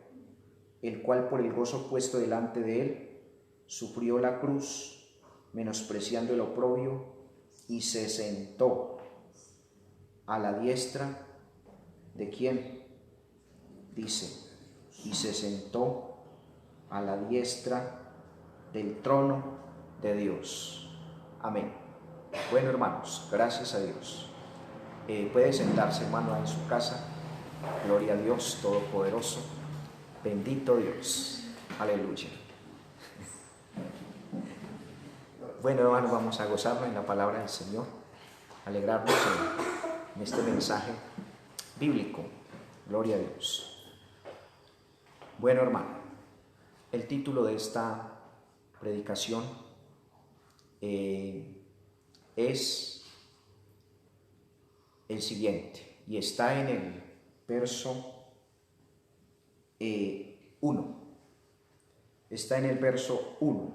el cual por el gozo puesto delante de él sufrió la cruz, menospreciando el oprobio, y se sentó a la diestra de ¿quién? Dice: y se sentó a la diestra del trono de Dios. Amén. Bueno, hermanos, gracias a Dios. Puede sentarse, hermano, en su casa. Gloria a Dios Todopoderoso. Bendito Dios. Aleluya. Bueno, hermanos, vamos a gozarnos en la palabra del Señor, alegrarnos en este mensaje bíblico. Gloria a Dios. Bueno, hermano, el título de esta predicación es el siguiente, y está en el verso 1. Está en el verso 1.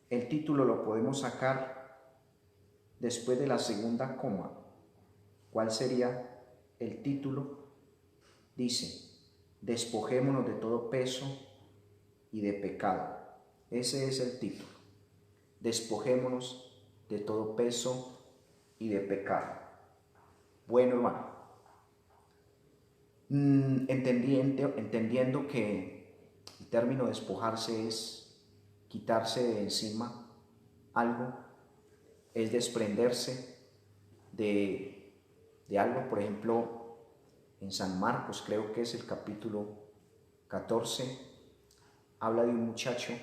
El título lo podemos sacar después de la segunda coma. ¿Cuál sería el título? Dice: despojémonos de todo peso y de pecado. Ese es el título. Despojémonos de todo peso y de pecado. Bueno, hermano, entendiendo que el término despojarse es quitarse de encima algo, es desprenderse de algo. Por ejemplo, en San Marcos, creo que es el capítulo 14, habla de un muchacho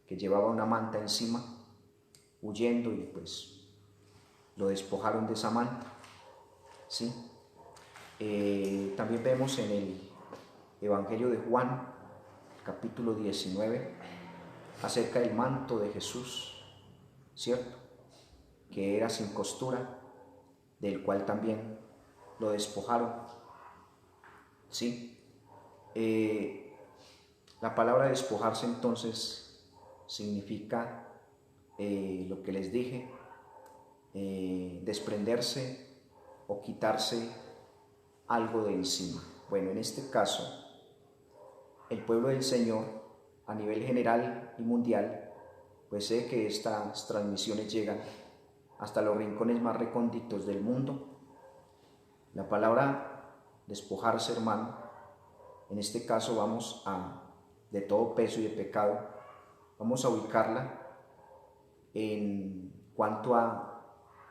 que llevaba una manta encima, huyendo, y pues lo despojaron de esa manta, ¿sí? También vemos en el Evangelio de Juan, capítulo 19, acerca del manto de Jesús, ¿cierto? Que era sin costura, del cual también lo despojaron, ¿sí? La palabra despojarse entonces significa lo que les dije, desprenderse o quitarse algo de encima. Bueno, en este caso, el pueblo del Señor a nivel general y mundial, pues sé que estas transmisiones llegan hasta los rincones más recónditos del mundo. La palabra despojarse, hermano, en este caso vamos de todo peso y de pecado, vamos a ubicarla en cuanto a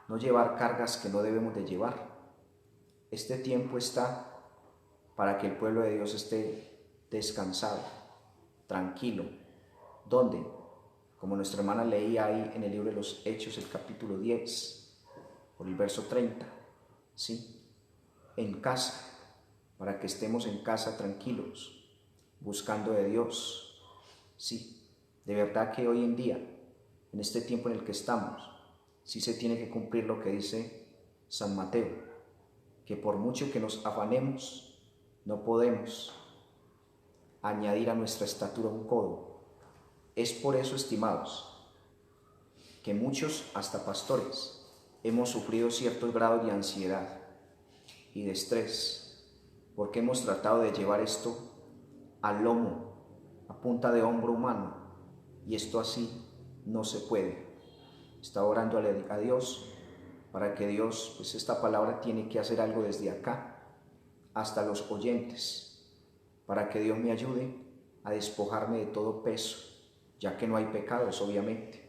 no llevar cargas que no debemos de llevar. Este tiempo está para que el pueblo de Dios esté descansado, tranquilo. ¿Dónde? Como nuestra hermana leía ahí en el libro de los Hechos, el capítulo 10, por el verso 30, ¿sí? En casa, para que estemos en casa tranquilos, buscando de Dios, ¿sí? De verdad que hoy en día, en este tiempo en el que estamos, sí se tiene que cumplir lo que dice San Mateo, que por mucho que nos afanemos, no podemos añadir a nuestra estatura un codo. Es por eso, estimados, que muchos, hasta pastores, hemos sufrido ciertos grados de ansiedad y de estrés, porque hemos tratado de llevar esto al lomo, a punta de hombro humano, y esto así no se puede. Está orando a Dios para que Dios, pues esta palabra tiene que hacer algo desde acá hasta los oyentes, para que Dios me ayude a despojarme de todo peso, ya que no hay pecados, obviamente.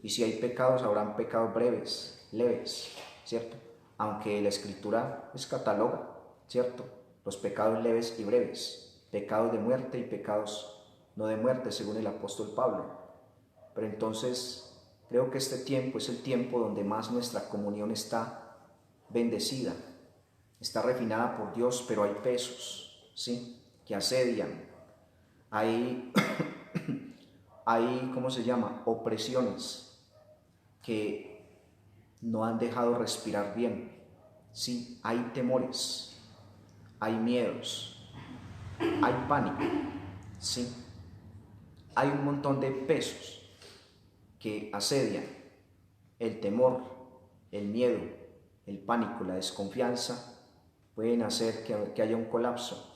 Y si hay pecados, habrán pecados breves, leves, ¿cierto? Aunque la Escritura les cataloga, ¿cierto? Los pecados leves y breves, pecados de muerte y pecados no de muerte, según el apóstol Pablo. Pero entonces, creo que este tiempo es el tiempo donde más nuestra comunión está bendecida, está refinada por Dios, pero hay pesos, ¿sí?, que asedian. Hay, ¿cómo se llama?, opresiones que no han dejado respirar bien. Sí, hay temores, hay miedos, hay pánico, sí, hay un montón de pesos que asedian. El temor, el miedo, el pánico, la desconfianza pueden hacer que haya un colapso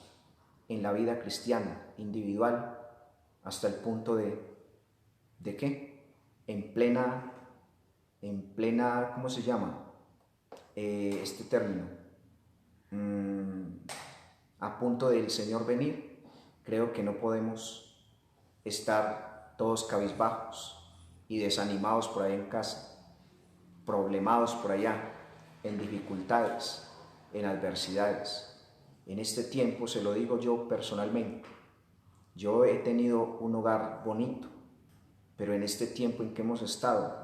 en la vida cristiana, individual, hasta el punto ¿de qué? En plena, ¿cómo se llama? Este término, a punto del Señor venir. Creo que no podemos estar todos cabizbajos y desanimados por ahí en casa, problemados por allá, en dificultades, en adversidades. En este tiempo, se lo digo yo personalmente, yo he tenido un hogar bonito, pero en este tiempo en que hemos estado,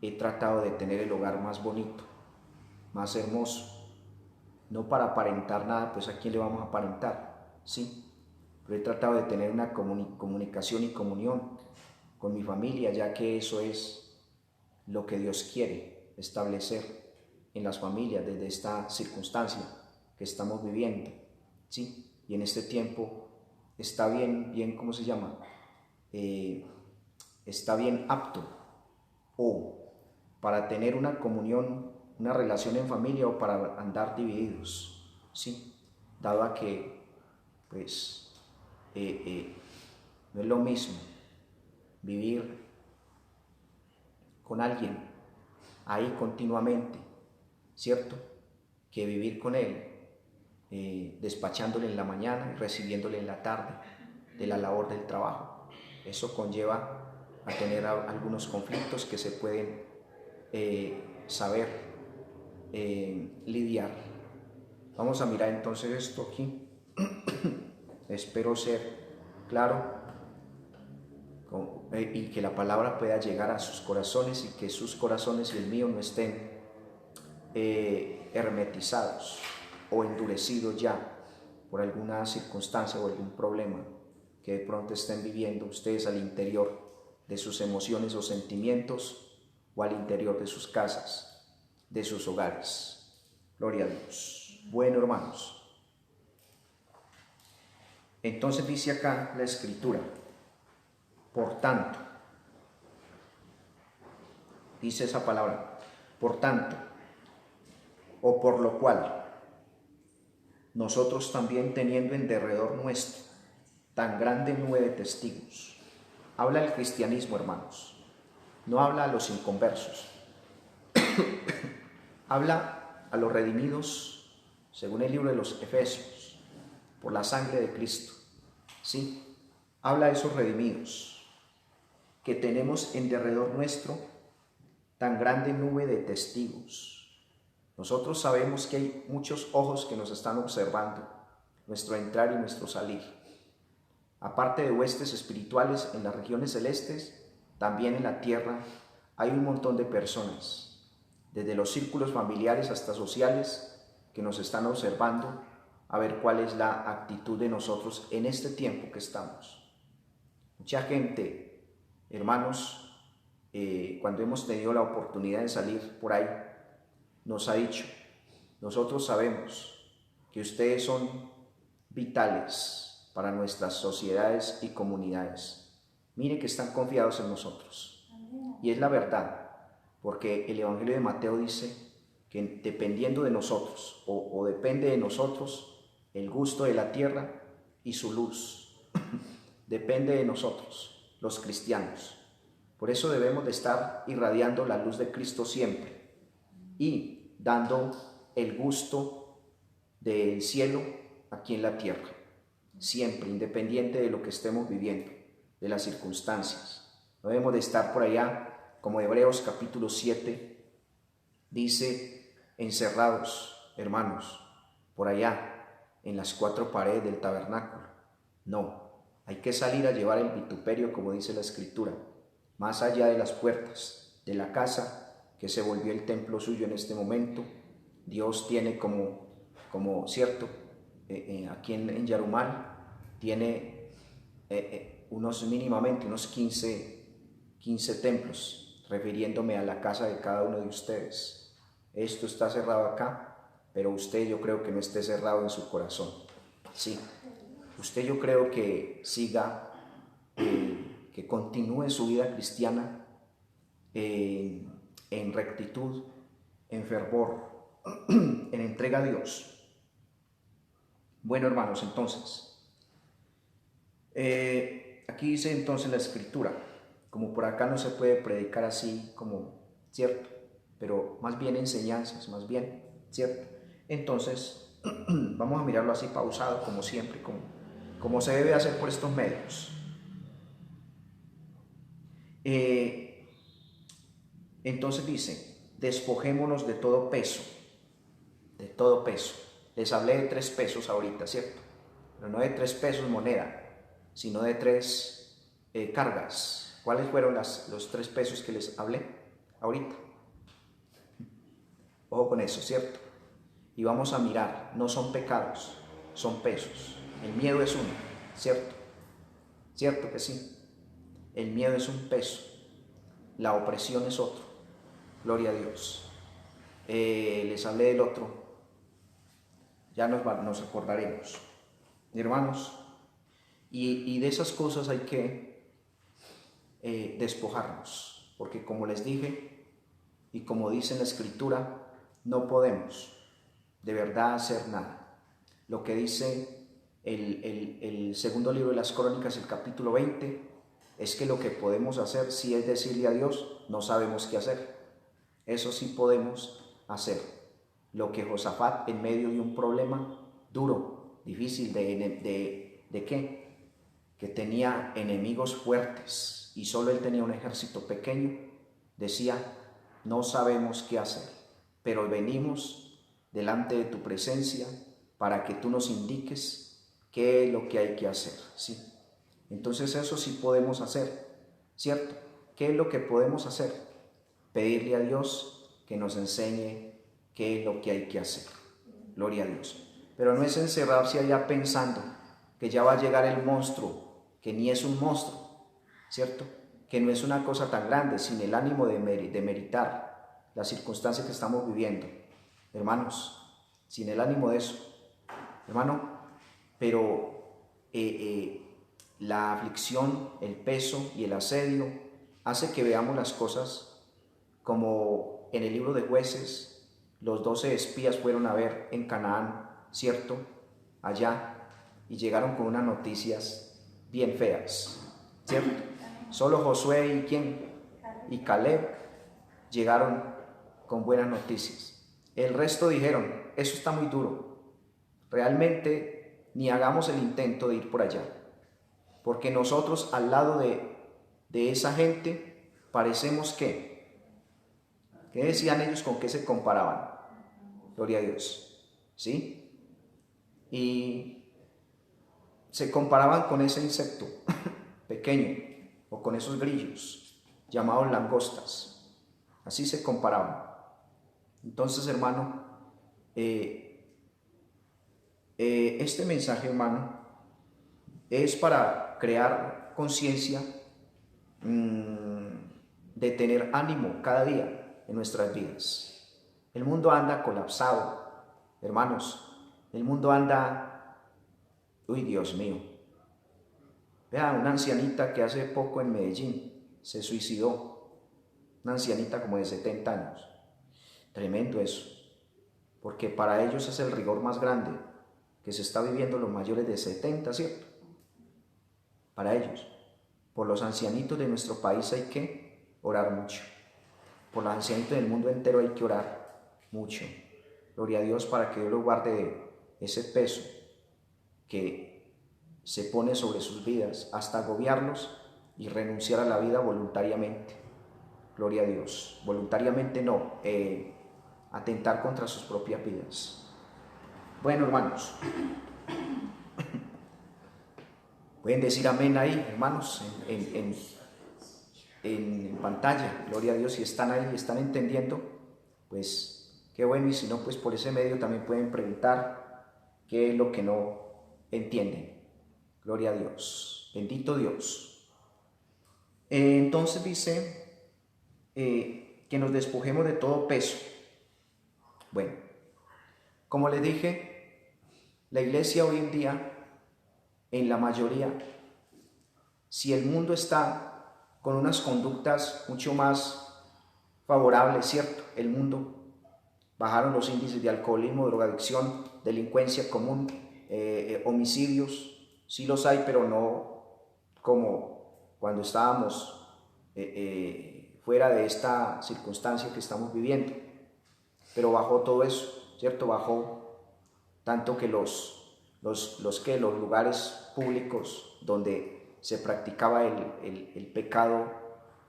he tratado de tener el hogar más bonito, más hermoso, no para aparentar nada, pues a quién le vamos a aparentar, sí, pero he tratado de tener una comunicación y comunión con mi familia, ya que eso es lo que Dios quiere establecer en las familias desde esta circunstancia que estamos viviendo, ¿sí? Y en este tiempo está bien, ¿cómo se llama? Está bien apto o para tener una comunión, una relación en familia o para andar divididos, ¿sí? Dado a que, pues, no es lo mismo vivir con alguien ahí continuamente, ¿cierto? Que vivir con él despachándole en la mañana y recibiéndole en la tarde de la labor del trabajo. Eso conlleva a tener algunos conflictos que se pueden saber lidiar. Vamos a mirar entonces esto aquí. Espero ser claro y que la palabra pueda llegar a sus corazones y que sus corazones y el mío no estén hermetizados o endurecidos ya por alguna circunstancia o algún problema que de pronto estén viviendo ustedes al interior de sus emociones o sentimientos o al interior de sus casas, de sus hogares. Gloria a Dios. Bueno, hermanos, entonces dice acá la Escritura, por tanto, dice esa palabra, por tanto, o por lo cual, nosotros también teniendo en derredor nuestro tan grande nube de testigos. Habla el cristianismo, hermanos, no habla a los inconversos, habla a los redimidos, según el libro de los Efesios, por la sangre de Cristo, ¿sí? Habla a esos redimidos que tenemos en derredor nuestro tan grande nube de testigos. Nosotros sabemos que hay muchos ojos que nos están observando nuestro entrar y nuestro salir. Aparte de huestes espirituales en las regiones celestes, también en la tierra hay un montón de personas, desde los círculos familiares hasta sociales, que nos están observando a ver cuál es la actitud de nosotros en este tiempo que estamos. Mucha gente, hermanos, cuando hemos tenido la oportunidad de salir por ahí, nos ha dicho, nosotros sabemos que ustedes son vitales para nuestras sociedades y comunidades. Mire que están confiados en nosotros. Y es la verdad, porque el Evangelio de Mateo dice que dependiendo de nosotros, o depende de nosotros, el gusto de la tierra y su luz. Depende de nosotros, los cristianos. Por eso debemos de estar irradiando la luz de Cristo siempre y dando el gusto del cielo aquí en la tierra, siempre, independiente de lo que estemos viviendo, de las circunstancias. No debemos de estar por allá, como Hebreos capítulo 7 dice, encerrados, hermanos, por allá, en las cuatro paredes del tabernáculo. No, hay que salir a llevar el vituperio, como dice la Escritura, más allá de las puertas de la casa que se volvió el templo suyo en este momento. Dios tiene como cierto, aquí en Yarumal, tiene mínimamente unos 15 templos, refiriéndome a la casa de cada uno de ustedes. Esto está cerrado acá, pero usted yo creo que no esté cerrado en su corazón. Sí, usted yo creo que siga, que continúe su vida cristiana en rectitud, en fervor, en entrega a Dios. Bueno, hermanos, entonces, aquí dice entonces la Escritura, como por acá no se puede predicar así como, ¿cierto? Pero más bien enseñanzas, más bien, ¿cierto? Entonces, vamos a mirarlo así pausado, como siempre, como se debe hacer por estos medios. Entonces dice, despojémonos de todo peso, Les hablé de 3 pesos ahorita, ¿cierto? Pero no de 3 pesos moneda, sino de 3 cargas. ¿Cuáles fueron los 3 pesos que les hablé ahorita? Ojo con eso, ¿cierto? Y vamos a mirar, no son pecados, son pesos. El miedo es uno, ¿cierto? ¿Cierto que sí? El miedo es un peso, la opresión es otro. Gloria a Dios. Les hablé del otro, ya nos acordaremos. Hermanos, y de esas cosas hay que despojarnos, porque como les dije, y como dice en la Escritura, no podemos de verdad hacer nada. Lo que dice el segundo libro de las Crónicas, el capítulo 20, es que lo que podemos hacer, si es decirle a Dios, no sabemos qué hacer. Eso sí podemos hacer. Lo que Josafat, en medio de un problema duro, difícil, ¿de qué? Que tenía enemigos fuertes y solo él tenía un ejército pequeño, decía, no sabemos qué hacer, pero venimos delante de tu presencia para que tú nos indiques qué es lo que hay que hacer, ¿sí? Entonces eso sí podemos hacer, ¿cierto? ¿Qué es lo que podemos hacer? Pedirle a Dios que nos enseñe qué es lo que hay que hacer. Gloria a Dios. Pero no es encerrarse allá pensando que ya va a llegar el monstruo, que ni es un monstruo, ¿cierto? Que no es una cosa tan grande, sin el ánimo de meritar la circunstancia que estamos viviendo. Hermanos, sin el ánimo de eso, hermano, pero la aflicción, el peso y el asedio hace que veamos las cosas como en el libro de Jueces, los 12 espías fueron a ver en Canaán, ¿cierto? Allá, y llegaron con unas noticias bien feas, ¿cierto? Solo Josué y ¿quién? Y Caleb llegaron con buenas noticias. El resto dijeron, eso está muy duro, realmente ni hagamos el intento de ir por allá, porque nosotros al lado de esa gente parecemos que, ¿qué decían ellos? ¿Con qué se comparaban? Gloria a Dios, ¿sí? Y se comparaban con ese insecto pequeño o con esos grillos llamados langostas, así se comparaban. Entonces, hermano, este mensaje, hermano, es para crear conciencia de tener ánimo cada día en nuestras vidas. El mundo anda colapsado, hermanos, el mundo anda, uy, Dios mío. Vean, una ancianita que hace poco en Medellín se suicidó, una ancianita como de 70 años. Tremendo eso, porque para ellos es el rigor más grande que se está viviendo los mayores de 70, ¿cierto? Para ellos. Por los ancianitos de nuestro país hay que orar mucho. Por los ancianitos del mundo entero hay que orar mucho. Gloria a Dios para que Dios los guarde de ese peso que se pone sobre sus vidas hasta agobiarlos y renunciar a la vida voluntariamente. Gloria a Dios. Voluntariamente no, atentar contra sus propias vidas. Bueno, hermanos, pueden decir amén ahí, hermanos, en pantalla. Gloria a Dios, si están ahí y están entendiendo, pues qué bueno, y si no, pues por ese medio también pueden preguntar qué es lo que no entienden. Gloria a Dios, bendito Dios. Entonces dice que nos despojemos de todo peso. Bueno, como les dije, la iglesia hoy en día, en la mayoría, si el mundo está con unas conductas mucho más favorables, ¿cierto? El mundo, bajaron los índices de alcoholismo, drogadicción, delincuencia común, homicidios, sí los hay, pero no como cuando estábamos fuera de esta circunstancia que estamos viviendo. Pero bajó todo eso, ¿cierto? Bajó tanto que los lugares públicos donde se practicaba el pecado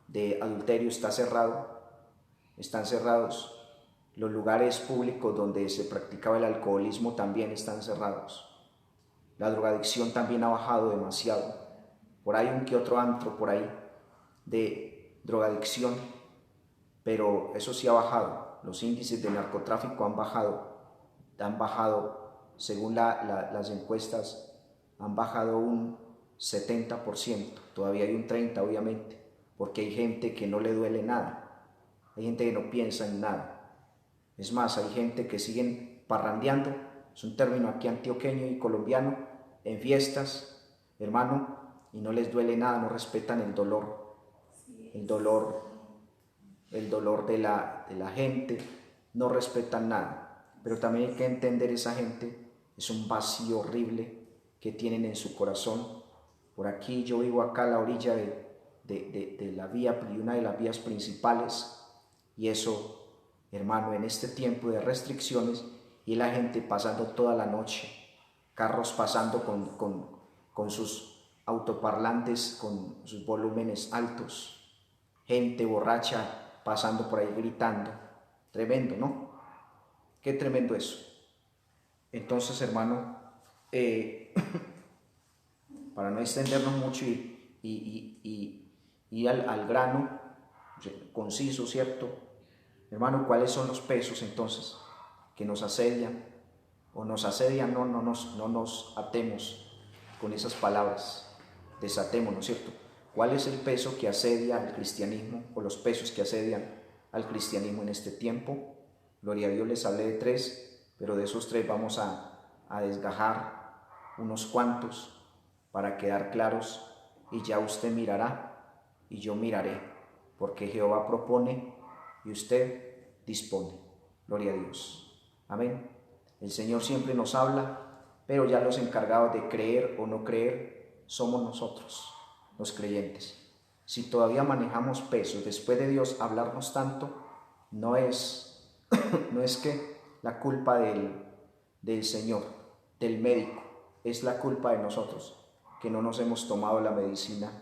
de adulterio están cerrados. Los lugares públicos donde se practicaba el alcoholismo también están cerrados. La drogadicción también ha bajado demasiado. Por ahí un que otro antro por ahí de drogadicción, pero eso sí ha bajado. Los índices de narcotráfico han bajado, según las encuestas, han bajado un 70%. Todavía hay un 30%, obviamente, porque hay gente que no le duele nada. Hay gente que no piensa en nada. Es más, hay gente que siguen parrandeando, es un término aquí antioqueño y colombiano, en fiestas, hermano, y no les duele nada, no respetan el dolor de la gente, no respetan nada. Pero también hay que entender, esa gente es un vacío horrible que tienen en su corazón. Por aquí, yo vivo acá a la orilla de la vía, de una de las vías principales, y eso, hermano, en este tiempo de restricciones, y la gente pasando toda la noche, carros pasando con sus autoparlantes, con sus volúmenes altos, gente borracha pasando por ahí gritando. Tremendo, ¿no? Qué tremendo eso. Entonces, hermano, para no extendernos mucho y al grano, conciso, ¿cierto? Hermano, ¿cuáles son los pesos entonces que nos asedian o nos asedian? No nos atemos con esas palabras, desatémonos, ¿cierto? ¿Cuál es el peso que asedia al cristianismo, o los pesos que asedian al cristianismo en este tiempo? Gloria a Dios, les hablé de 3, pero de esos 3 vamos a desgajar unos cuantos para quedar claros, y ya usted mirará y yo miraré, porque Jehová propone y usted dispone. Gloria a Dios. Amén. El Señor siempre nos habla, pero ya los encargados de creer o no creer somos nosotros, los creyentes. Si todavía manejamos pesos después de Dios hablarnos tanto, no es que la culpa del Señor, del médico, es la culpa de nosotros, que no nos hemos tomado la medicina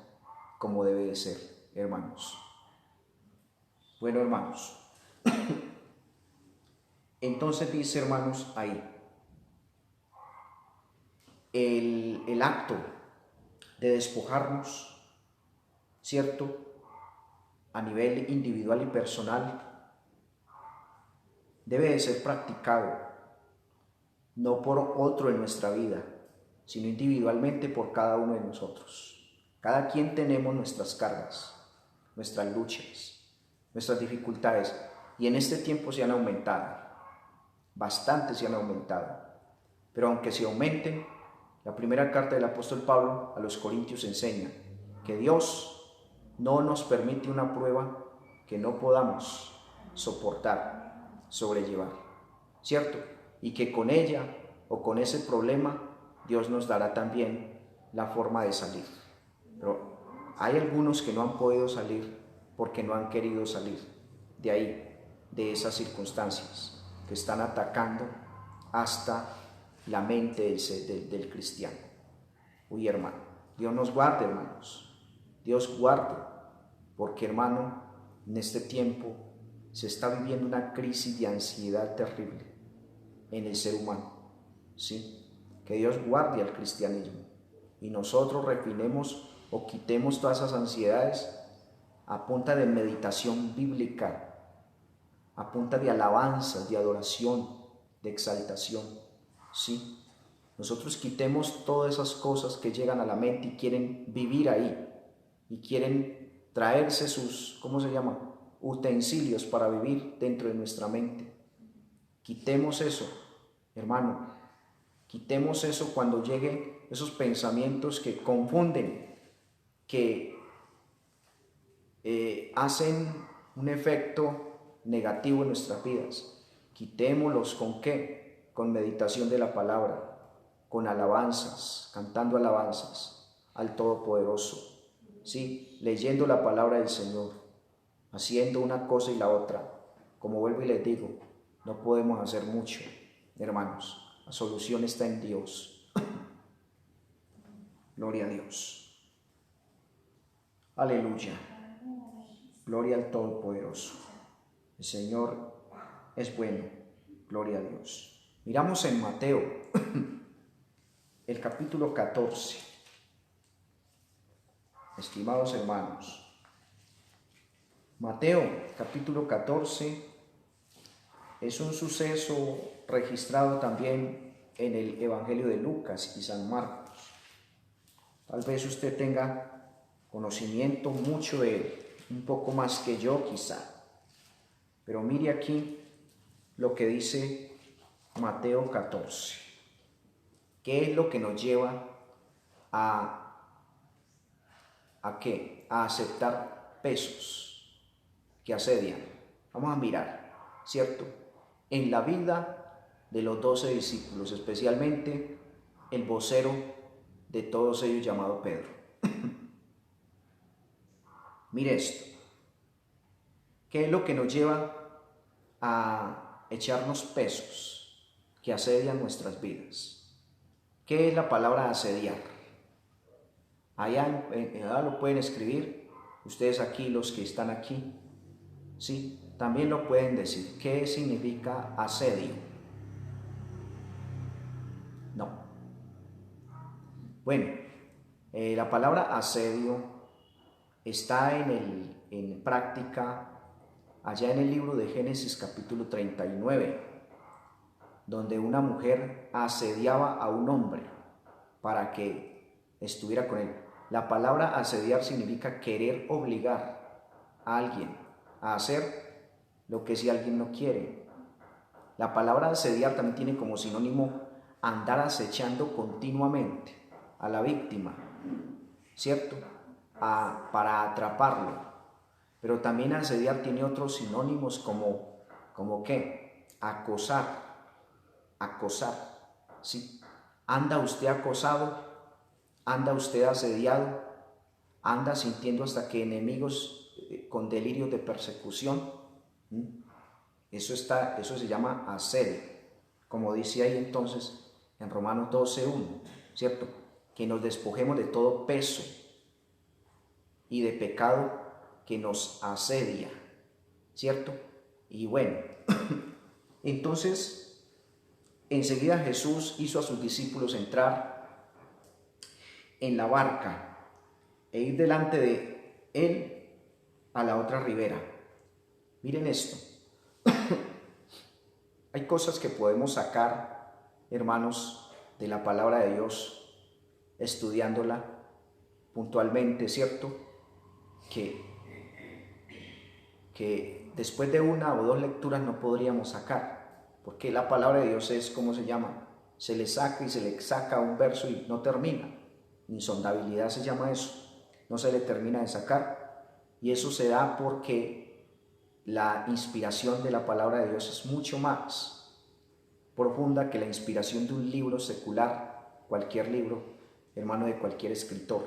como debe de ser, hermanos. Bueno, hermanos, entonces dice, hermanos, ahí, el acto de despojarnos, ¿cierto?, a nivel individual y personal, debe de ser practicado no por otro en nuestra vida, sino individualmente por cada uno de nosotros. Cada quien tenemos nuestras cargas, nuestras luchas, nuestras dificultades, y en este tiempo se han aumentado, bastante se han aumentado. Pero aunque se aumenten, la primera carta del apóstol Pablo a los Corintios enseña que Dios no nos permite una prueba que no podamos soportar, sobrellevar, ¿cierto? Y que con ella o con ese problema Dios nos dará también la forma de salir. Pero hay algunos que no han podido salir porque no han querido salir de ahí, de esas circunstancias que están atacando hasta la mente del cristiano. Uy, hermano, Dios nos guarde, hermanos. Dios guarde, porque, hermano, en este tiempo se está viviendo una crisis de ansiedad terrible en el ser humano, ¿sí? Que Dios guarde al cristianismo y nosotros refinemos o quitemos todas esas ansiedades a punta de meditación bíblica, a punta de alabanzas, de adoración, de exaltación, ¿sí? Nosotros quitemos todas esas cosas que llegan a la mente y quieren vivir ahí y quieren traerse sus, ¿cómo se llama?, utensilios para vivir dentro de nuestra mente. Quitemos eso, hermano, quitemos eso cuando lleguen esos pensamientos que confunden, que hacen un efecto negativo en nuestras vidas. Quitémoslos, ¿con qué? Con meditación de la palabra, con alabanzas, cantando alabanzas al Todopoderoso, ¿sí? Leyendo la palabra del Señor, haciendo una cosa y la otra. Como vuelvo y les digo, no podemos hacer mucho, hermanos. La solución está en Dios. Gloria a Dios. Aleluya. Gloria al Todopoderoso. El Señor es bueno. Gloria a Dios. Miramos en Mateo, el capítulo 14. Estimados hermanos, Mateo, capítulo 14, es un suceso registrado también en el Evangelio de Lucas y San Marcos. Tal vez usted tenga conocimiento mucho de él, un poco más que yo quizá. Pero mire aquí lo que dice Mateo 14. ¿Qué es lo que nos lleva ¿a qué? A aceptar pesos que asedian. Vamos a mirar, ¿cierto? En la vida de los 12 discípulos, especialmente el vocero de todos ellos llamado Pedro. Mire esto. ¿Qué es lo que nos lleva a echarnos pesos que asedian nuestras vidas? ¿Qué es la palabra asediar? Allá lo pueden escribir, ustedes aquí, los que están aquí, sí, también lo pueden decir. ¿Qué significa asedio? No. Bueno, la palabra asedio está en práctica allá en el libro de Génesis capítulo 39, donde una mujer asediaba a un hombre para que estuviera con él. La palabra asediar significa querer obligar a alguien a hacer lo que si alguien no quiere. La palabra asediar también tiene como sinónimo andar acechando continuamente a la víctima, ¿cierto? Para atraparlo. Pero también asediar tiene otros sinónimos como ¿qué? Acosar, ¿sí? ¿Anda usted acosado? ¿Anda usted asediado? ¿Anda sintiendo hasta que enemigos con delirios de persecución? Eso se llama asedio, como dice ahí entonces en Romanos 12:1, ¿cierto? Que nos despojemos de todo peso y de pecado que nos asedia, ¿cierto? Y bueno, entonces enseguida Jesús hizo a sus discípulos entrar en la barca e ir delante de él a la otra ribera. Miren esto. Hay cosas que podemos sacar, hermanos, de la palabra de Dios, estudiándola puntualmente, ¿cierto? Que después de una o dos lecturas no podríamos sacar, porque la palabra de Dios es, ¿cómo se llama? Se le saca y se le saca un verso y no termina. Insondabilidad se llama eso, no se le termina de sacar, y eso se da porque la inspiración de la palabra de Dios es mucho más profunda que la inspiración de un libro secular, cualquier libro, hermano, de cualquier escritor.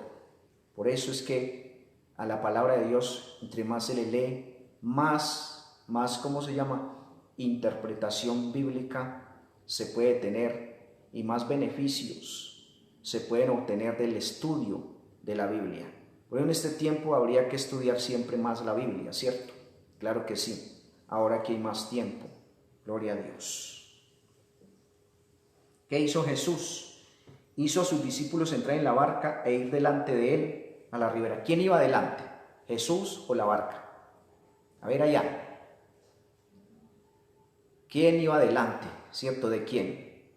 Por eso es que a la palabra de Dios, entre más se le lee, más ¿cómo se llama? Interpretación bíblica se puede tener y más beneficios se pueden obtener del estudio de la Biblia. Pero en este tiempo habría que estudiar siempre más la Biblia, ¿cierto? Claro que sí, ahora que hay más tiempo, gloria a Dios. ¿Qué hizo Jesús? Hizo a sus discípulos entrar en la barca e ir delante de él a la ribera. ¿Quién iba adelante? ¿Jesús o la barca? A ver allá. ¿Quién iba adelante? ¿Cierto? ¿De quién?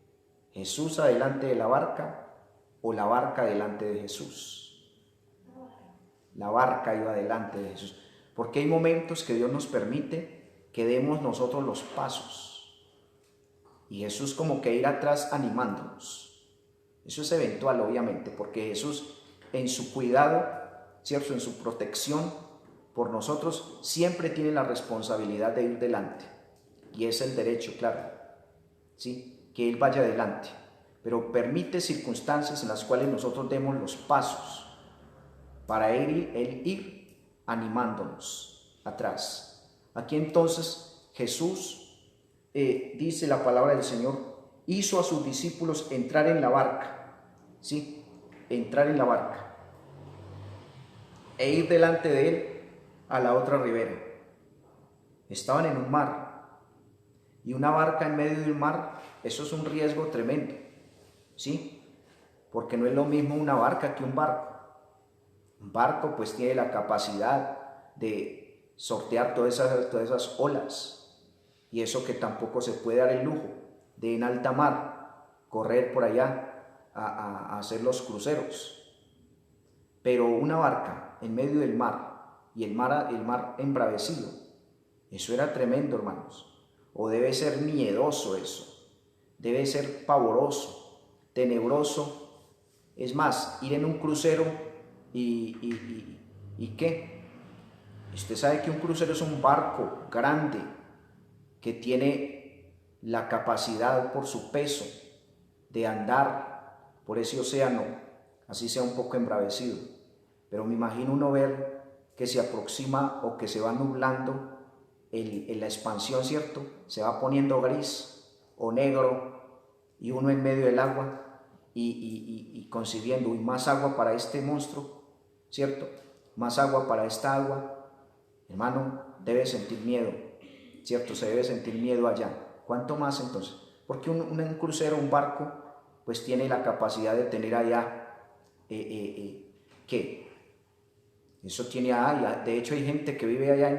¿Jesús adelante de la barca o la barca delante de Jesús? La barca iba delante de Jesús. Porque hay momentos que Dios nos permite que demos nosotros los pasos y Jesús como que ir atrás animándonos. Eso es eventual, obviamente, porque Jesús en su cuidado, ¿cierto?, en su protección por nosotros, siempre tiene la responsabilidad de ir delante, y es el derecho, claro, ¿sí?, que Él vaya adelante, pero permite circunstancias en las cuales nosotros demos los pasos para Él ir animándonos atrás. Aquí entonces Jesús, dice la palabra del Señor, hizo a sus discípulos entrar en la barca, ¿sí? Entrar en la barca e ir delante de él a la otra ribera. Estaban en un mar, Y una barca en medio del mar, eso es un riesgo tremendo, ¿sí? Porque no es lo mismo una barca que un barco. Un barco pues tiene la capacidad de sortear todas esas olas, y eso que tampoco se puede dar el lujo de en alta mar correr por allá a hacer los cruceros. Pero una barca en medio del mar, y el mar embravecido, eso era tremendo, hermanos. O debe ser miedoso eso, debe ser pavoroso, tenebroso. Es más, ir en un crucero y ¿qué? Usted sabe que un crucero es un barco grande que tiene la capacidad por su peso de andar por ese océano, así sea un poco embravecido. Pero me imagino uno ver que se aproxima o que se va nublando la expansión, ¿cierto? Se va poniendo gris o negro, y uno en medio del agua y concibiendo, y más agua para este monstruo, ¿cierto? Más agua para esta agua. Hermano, debe sentir miedo, ¿cierto? Se debe sentir miedo allá. ¿Cuánto más entonces? Porque un crucero, un barco, pues tiene la capacidad de tener allá, ¿qué? Eso tiene allá. De hecho, hay gente que vive allá en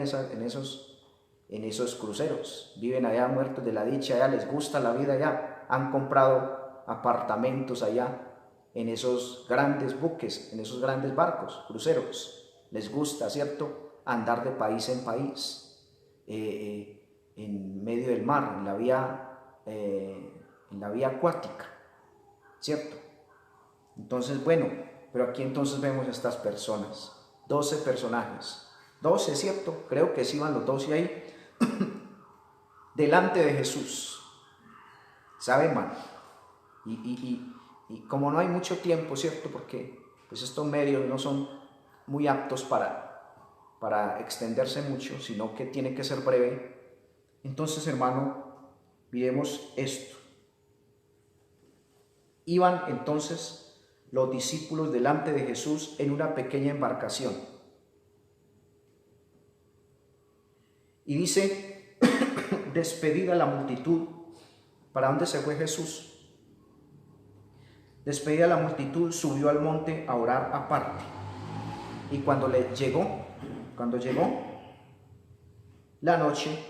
esos cruceros. Viven allá muertos de la dicha, allá les gusta la vida allá. Han comprado apartamentos allá en esos grandes buques, en esos grandes barcos, cruceros. Les gusta, ¿cierto?, andar de país en país, en medio del mar, en la vía acuática, ¿cierto? Entonces, bueno, pero aquí entonces vemos a estas personas, 12 personajes, 12, ¿cierto? Creo que sí iban los 12 ahí, delante de Jesús. ¿Saben, hermano? Y como no hay mucho tiempo, ¿cierto? Porque pues estos medios no son muy aptos para extenderse mucho, sino que tiene que ser breve. Entonces, hermano, miremos esto. Iban entonces los discípulos delante de Jesús en una pequeña embarcación. Y dice, despedida la multitud. ¿Para dónde se fue Jesús? Despedida la multitud, subió al monte a orar aparte. Y cuando llegó la noche,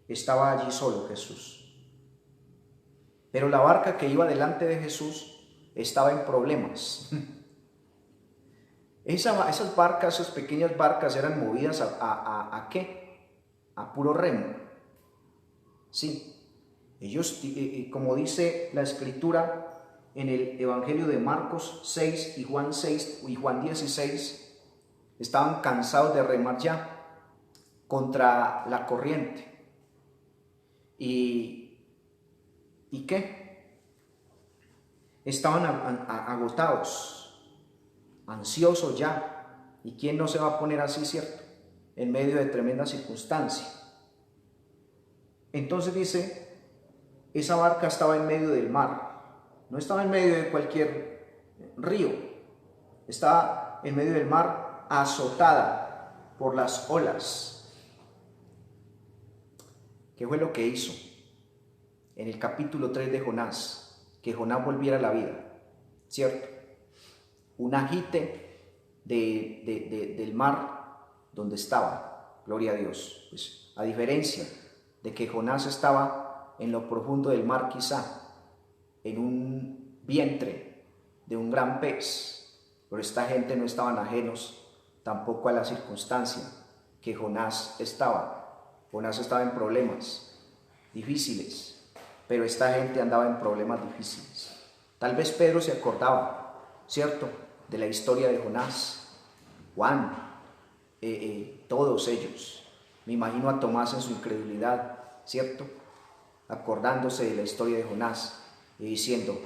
estaba allí solo Jesús. Pero la barca que iba delante de Jesús estaba en problemas. Esas barcas, esas pequeñas barcas, eran movidas ¿a qué? A puro remo. Sí. Ellos, como dice la Escritura en el Evangelio de Marcos 6 y Juan 6 y Juan 16, estaban cansados de remar ya contra la corriente. ¿Y qué? Estaban agotados, ansiosos ya. ¿Y quién no se va a poner así, cierto? En medio de tremenda circunstancia. Entonces dice, esa barca estaba en medio del mar, no estaba en medio de cualquier río, estaba en medio del mar, azotada por las olas. ¿Qué fue lo que hizo en el capítulo 3 de Jonás? Que Jonás volviera a la vida, ¿cierto? Un agite del mar donde estaba, gloria a Dios. Pues, a diferencia de que Jonás estaba en lo profundo del mar, quizá en un vientre de un gran pez, pero esta gente no estaban ajenos tampoco a la circunstancia que Jonás estaba. Jonás estaba en problemas difíciles, pero esta gente andaba en problemas difíciles. Tal vez Pedro se acordaba, ¿cierto?, de la historia de Jonás, Juan, todos ellos. Me imagino a Tomás en su incredulidad, ¿cierto?, acordándose de la historia de Jonás y diciendo,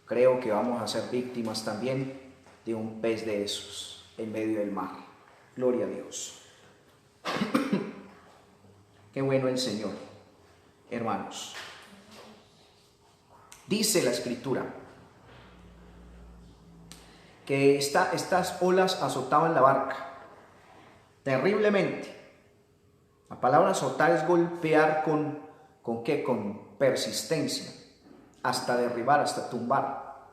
creo que vamos a ser víctimas también de un pez de esos en medio del mar. Gloria a Dios. Qué bueno el Señor, hermanos. Dice la Escritura que estas olas azotaban la barca terriblemente. La palabra azotar es golpear con ¿Con qué? Con persistencia, hasta derribar, hasta tumbar.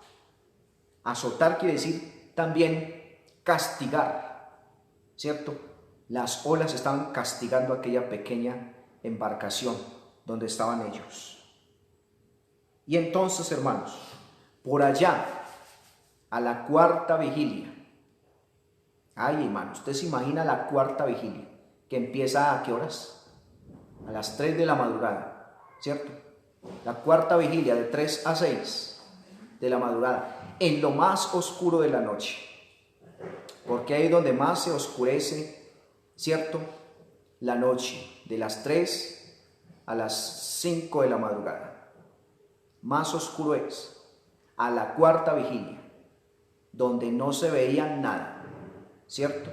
Azotar quiere decir también castigar, ¿cierto? Las olas estaban castigando aquella pequeña embarcación donde estaban ellos. Y entonces, hermanos, por allá, a la cuarta vigilia, ay, hermanos, usted se imagina la cuarta vigilia, que empieza ¿a qué horas? A las 3 de la madrugada, ¿cierto? La cuarta vigilia de 3 a 6 de la madrugada, en lo más oscuro de la noche, porque ahí es donde más se oscurece, ¿cierto? La noche, de las 3 a las 5 de la madrugada, más oscuro es, a la cuarta vigilia, donde no se veía nada, ¿cierto?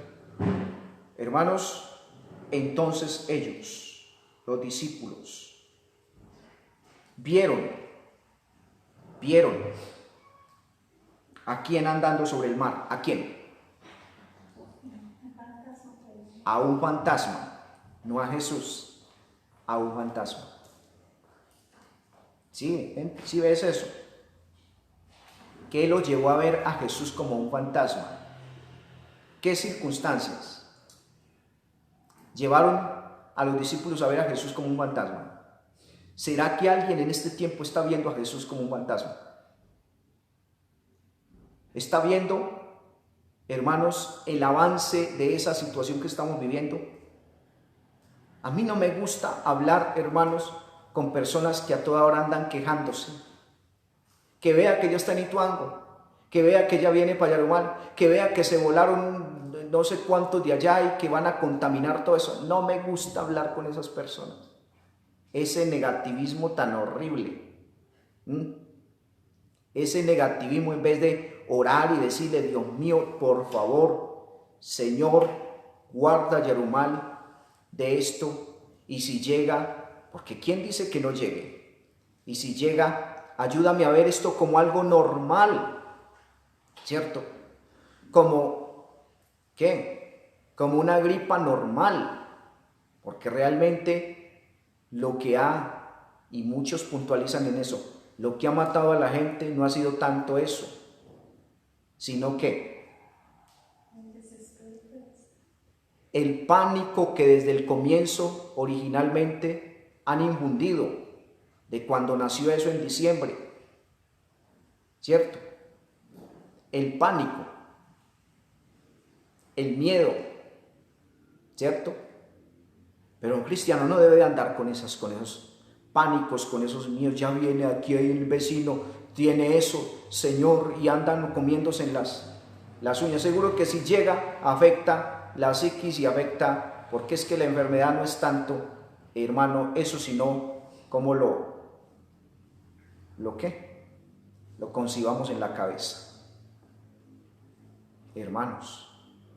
Hermanos, entonces ellos, los discípulos, vieron ¿a quién andando sobre el mar? ¿A quién? A un fantasma, no a Jesús, a un fantasma. ¿Sí? ¿Sí ves eso? ¿Qué lo llevó a ver a Jesús como un fantasma? ¿Qué circunstancias llevaron a los discípulos a ver a Jesús como un fantasma? ¿Será que alguien en este tiempo está viendo a Jesús como un fantasma? ¿Está viendo, hermanos, el avance de esa situación que estamos viviendo? A mí no me gusta hablar, hermanos, con personas que a toda hora andan quejándose. Que vea que ya está en Ituango, que vea que ya viene para Yarumal, que vea que se volaron no sé cuántos de allá y que van a contaminar todo eso. No me gusta hablar con esas personas. Ese negativismo tan horrible. Ese negativismo, en vez de orar y decirle, Dios mío, por favor, Señor, guarda Yarumal de esto, y si llega, porque ¿quién dice que no llegue? Y si llega, ayúdame a ver esto como algo normal, ¿cierto? Como, ¿qué? Como una gripa normal, porque realmente lo que y muchos puntualizan en eso, lo que ha matado a la gente no ha sido tanto eso, sino que el pánico que desde el comienzo originalmente han infundido, de cuando nació eso en diciembre, ¿cierto? El pánico, el miedo, ¿cierto? Pero un cristiano no debe de andar con esos pánicos, con esos miedos. Ya viene aquí el vecino, tiene eso, Señor, y andan comiéndose en las uñas. Seguro que si llega, afecta la psiquis y afecta, porque es que la enfermedad no es tanto, hermano, eso, sino como lo concibamos en la cabeza. Hermanos,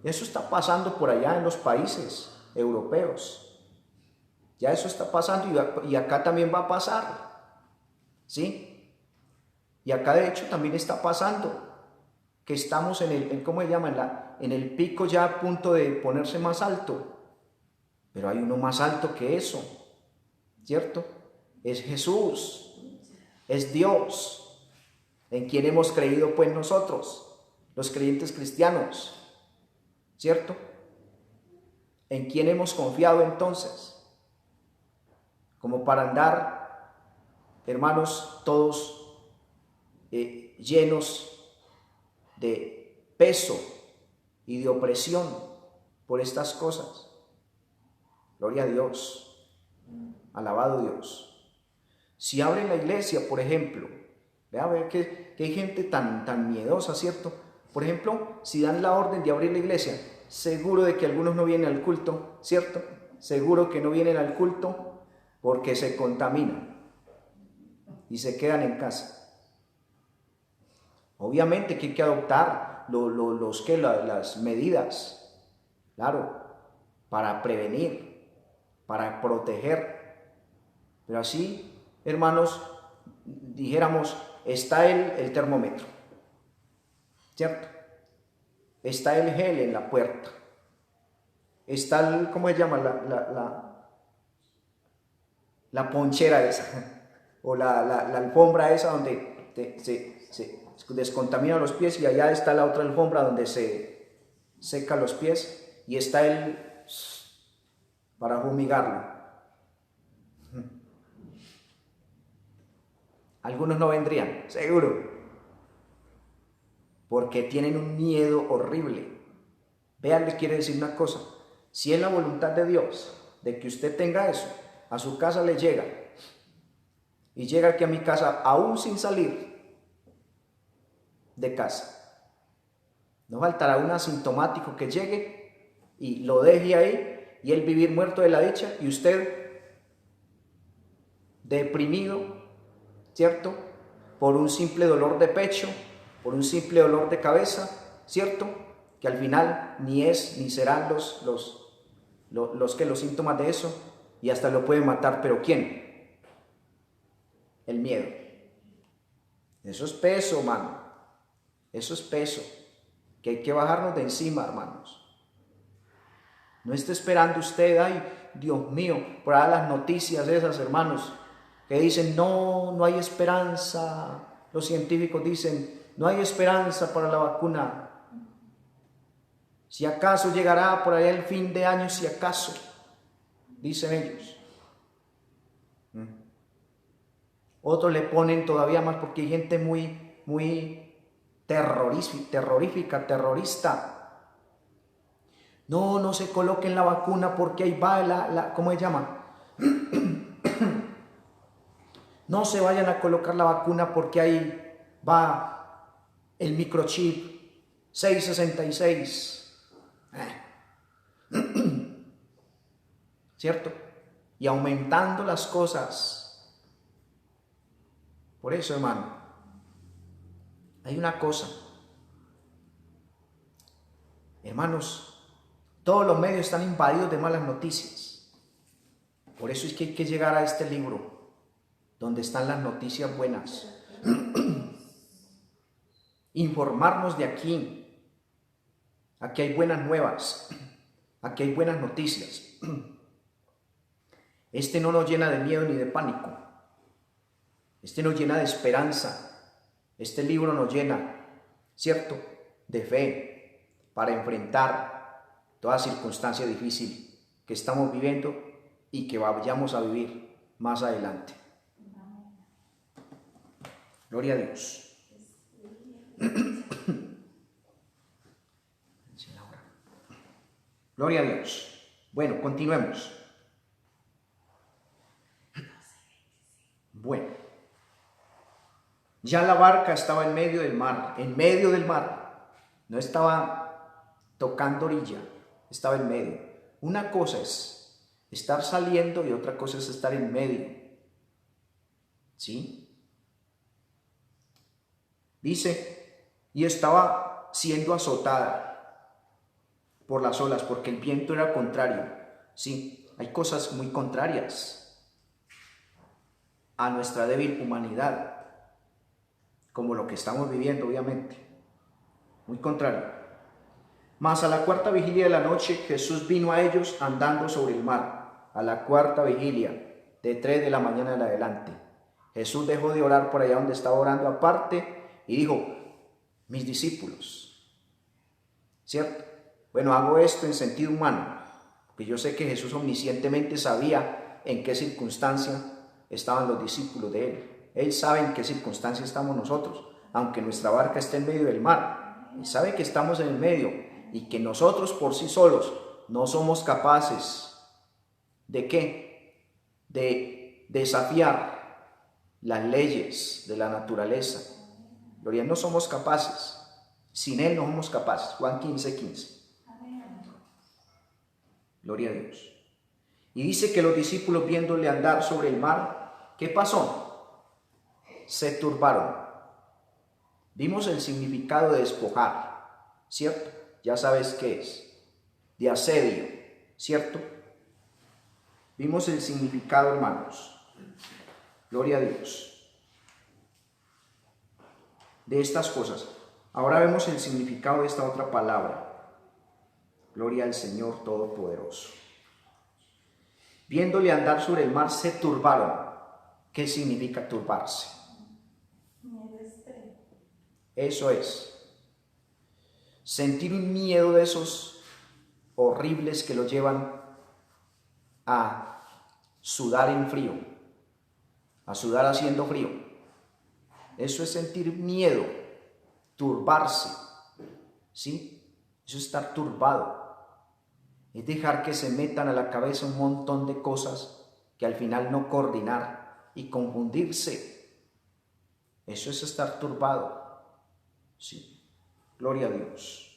eso está pasando por allá en los países europeos. Ya eso está pasando y acá también va a pasar, ¿sí? Y acá de hecho también está pasando, que estamos ¿cómo se llama? En el pico ya a punto de ponerse más alto, pero hay uno más alto que eso, ¿cierto? Es Jesús, es Dios, en quien hemos creído pues nosotros, los creyentes cristianos, ¿cierto? En quien hemos confiado entonces, como para andar, hermanos, todos llenos de peso y de opresión por estas cosas. Gloria a Dios, alabado Dios. Si abren la iglesia, por ejemplo, vea a ver que hay gente tan miedosa, ¿cierto? Por ejemplo, si dan la orden de abrir la iglesia, seguro de que algunos no vienen al culto, ¿cierto? Seguro que no vienen al culto porque se contaminan y se quedan en casa. Obviamente que hay que adoptar las medidas, claro, para prevenir, para proteger. Pero así, hermanos, dijéramos, está el termómetro, ¿cierto? Está el gel en la puerta. Está ¿cómo se llama? la ponchera esa, o la alfombra esa donde se descontamina los pies, y allá está la otra alfombra donde se seca los pies, y está él para fumigarlo. Algunos no vendrían, seguro, porque tienen un miedo horrible. Vean, le quiere decir una cosa: si es la voluntad de Dios de que usted tenga eso, a su casa le llega, y llega aquí a mi casa aún sin salir de casa. No faltará un asintomático que llegue y lo deje ahí, y él vivir muerto de la dicha, y usted deprimido, ¿cierto? Por un simple dolor de pecho, por un simple dolor de cabeza, ¿cierto? Que al final ni es ni serán los síntomas de eso, y hasta lo puede matar. ¿Pero quién? El miedo. Eso es peso, hermano. Eso es peso que hay que bajarnos de encima, hermanos. No esté esperando usted, ay, Dios mío, por ahí las noticias esas, hermanos, que dicen, no hay esperanza. Los científicos dicen, no hay esperanza para la vacuna. Si acaso llegará por allá el fin de año, si acaso, dicen ellos. Otros le ponen todavía más, porque hay gente muy terrorista. No se coloquen la vacuna porque ahí va ¿cómo se llama? No se vayan a colocar la vacuna porque ahí va el microchip 666. ¿Cierto? Y aumentando las cosas. Por eso, hermano, hay una cosa. Hermanos, todos los medios están invadidos de malas noticias. Por eso es que hay que llegar a este libro, donde están las noticias buenas. Informarnos de aquí. Aquí hay buenas nuevas. Aquí hay buenas noticias. Este no nos llena de miedo ni de pánico. Este nos llena de esperanza. Este libro nos llena, ¿cierto?, de fe para enfrentar toda circunstancia difícil que estamos viviendo y que vayamos a vivir más adelante. Gloria a Dios. Gloria a Dios. Bueno, continuemos. Bueno, ya la barca estaba en medio del mar, no estaba tocando orilla, estaba en medio. Una cosa es estar saliendo y otra cosa es estar en medio. ¿Sí? Dice, y estaba siendo azotada por las olas, porque el viento era contrario. Sí, hay cosas muy contrarias a nuestra débil humanidad, como lo que estamos viviendo, obviamente. Muy contrario. Mas a la cuarta vigilia de la noche, Jesús vino a ellos andando sobre el mar. A la cuarta vigilia, de 3 de la mañana en adelante. Jesús dejó de orar por allá donde estaba orando aparte y dijo, mis discípulos, ¿cierto? Bueno, hago esto en sentido humano, porque yo sé que Jesús omniscientemente sabía en qué circunstancia estaban los discípulos de Él. Él sabe en qué circunstancia estamos nosotros, aunque nuestra barca esté en medio del mar. Él sabe que estamos en el medio y que nosotros por sí solos no somos capaces ¿de qué? De desafiar las leyes de la naturaleza. Gloria, no somos capaces. Sin Él no somos capaces. Juan 15:15. Gloria a Dios. Y dice que los discípulos, viéndole andar sobre el mar, ¿qué pasó? Se turbaron. Vimos el significado de despojar, ¿cierto? Ya sabes qué es. De asedio, ¿cierto? Vimos el significado, hermanos. Gloria a Dios. De estas cosas. Ahora vemos el significado de esta otra palabra. Gloria al Señor Todopoderoso. viéndole andar sobre el mar, se turbaron. ¿Qué significa turbarse? Eso es. Sentir un miedo de esos horribles que lo llevan a sudar en frío, a sudar haciendo frío. Eso es sentir miedo, turbarse, ¿sí? Eso es estar turbado. Es dejar que se metan a la cabeza un montón de cosas que al final no coordinar y confundirse. Eso es estar turbado, ¿sí? Gloria a Dios.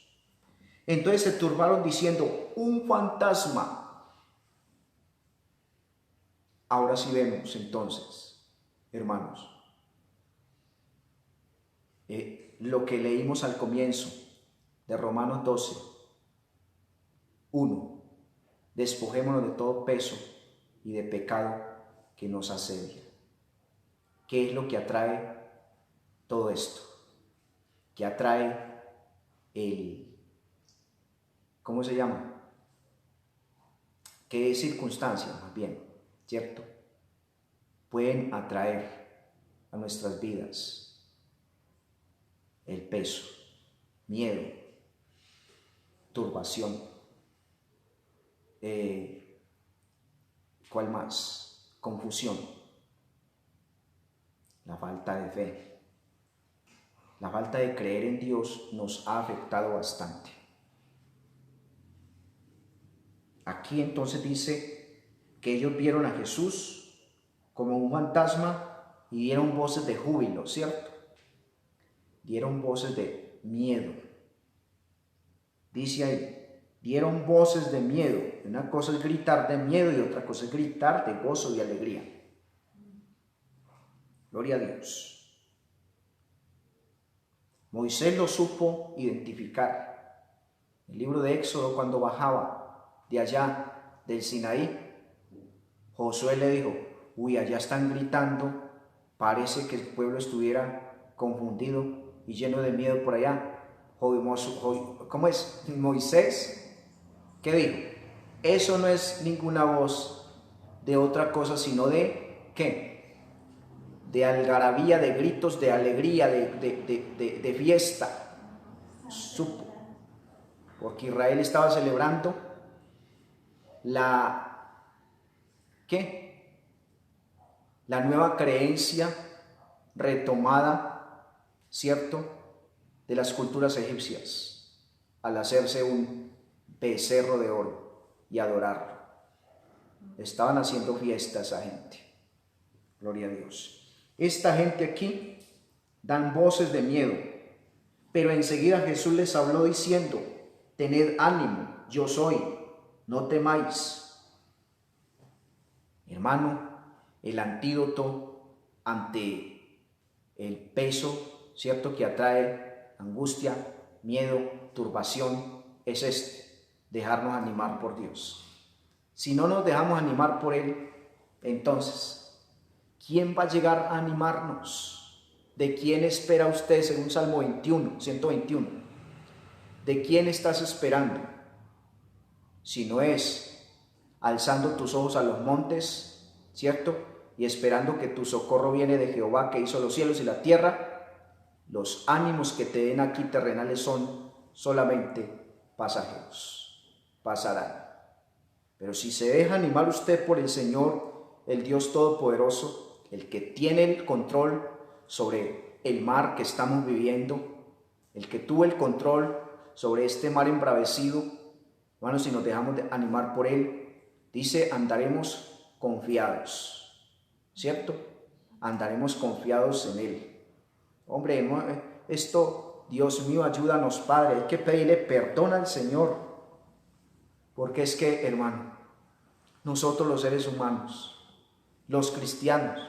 Entonces se turbaron diciendo, un fantasma. Ahora sí vemos entonces, hermanos, lo que leímos al comienzo de Romanos 12. 1. Despojémonos de todo peso y de pecado que nos asedia. ¿Qué es lo que atrae todo esto? Que atrae ¿cómo se llama? ¿Qué circunstancias, más bien, cierto? Pueden atraer a nuestras vidas el peso, miedo, turbación. ¿Cuál más? Confusión, la falta de fe. La falta de creer en Dios nos ha afectado bastante. Aquí entonces dice que ellos vieron a Jesús como un fantasma y dieron voces de júbilo, ¿cierto? Dieron voces de miedo. Dice ahí, dieron voces de miedo. Una cosa es gritar de miedo y otra cosa es gritar de gozo y alegría. Gloria a Dios. Moisés lo supo identificar. El libro de Éxodo, cuando bajaba de allá del Sinaí, Josué le dijo, uy, allá están gritando, parece que el pueblo estuviera confundido y lleno de miedo por allá. ¿Cómo es? Moisés, ¿qué dijo? Eso no es ninguna voz de otra cosa, sino de, ¿qué? De algarabía, de gritos, de alegría, de fiesta. Supo. Porque Israel estaba celebrando la nueva creencia retomada, ¿cierto?, de las culturas egipcias, al hacerse un becerro de oro y adorarlo. Estaban haciendo fiesta esa gente. Gloria a Dios. Esta gente aquí dan voces de miedo, pero enseguida Jesús les habló diciendo, tened ánimo, yo soy, no temáis. Hermano, el antídoto ante el peso, ¿cierto?, que atrae angustia, miedo, turbación, es dejarnos animar por Dios. Si no nos dejamos animar por Él, entonces, ¿quién va a llegar a animarnos? ¿De quién espera usted, según Salmo 121? ¿De quién estás esperando? Si no es alzando tus ojos a los montes, ¿cierto?, y esperando que tu socorro viene de Jehová, que hizo los cielos y la tierra, los ánimos que te den aquí terrenales son solamente pasajeros, pasarán. Pero si se deja animar usted por el Señor, el Dios Todopoderoso, el que tiene el control sobre el mar que estamos viviendo, el que tuvo el control sobre este mar embravecido, hermanos, si nos dejamos de animar por Él, dice, andaremos confiados, ¿cierto? Andaremos confiados en Él. Hombre, esto, Dios mío, ayúdanos, Padre, hay que pedirle perdón al Señor, porque es que, hermano, nosotros los seres humanos, los cristianos,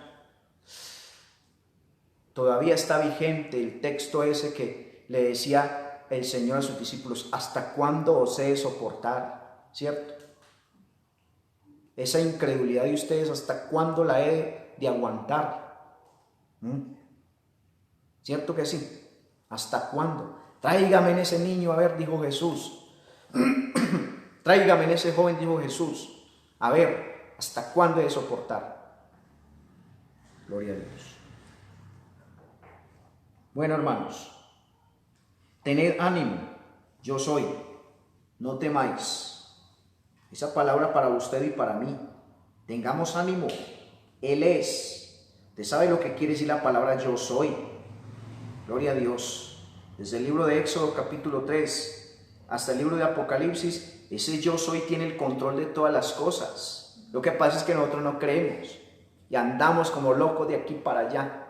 todavía está vigente el texto ese que le decía el Señor a sus discípulos, ¿hasta cuándo os he de soportar? ¿Cierto? Esa incredulidad de ustedes, ¿hasta cuándo la he de aguantar? ¿Cierto que sí? ¿Hasta cuándo? Tráigame en ese niño, a ver, dijo Jesús. Tráigame en ese joven, dijo Jesús. A ver, ¿Hasta cuándo he de soportar? Gloria a Dios. Bueno, hermanos, tened ánimo, yo soy, no temáis. Esa palabra para usted y para mí. Tengamos ánimo, Él es. Usted sabe lo que quiere decir la palabra yo soy. Gloria a Dios. Desde el libro de Éxodo capítulo 3 hasta el libro de Apocalipsis, ese yo soy tiene el control de todas las cosas. Lo que pasa es que nosotros no creemos y andamos como locos de aquí para allá,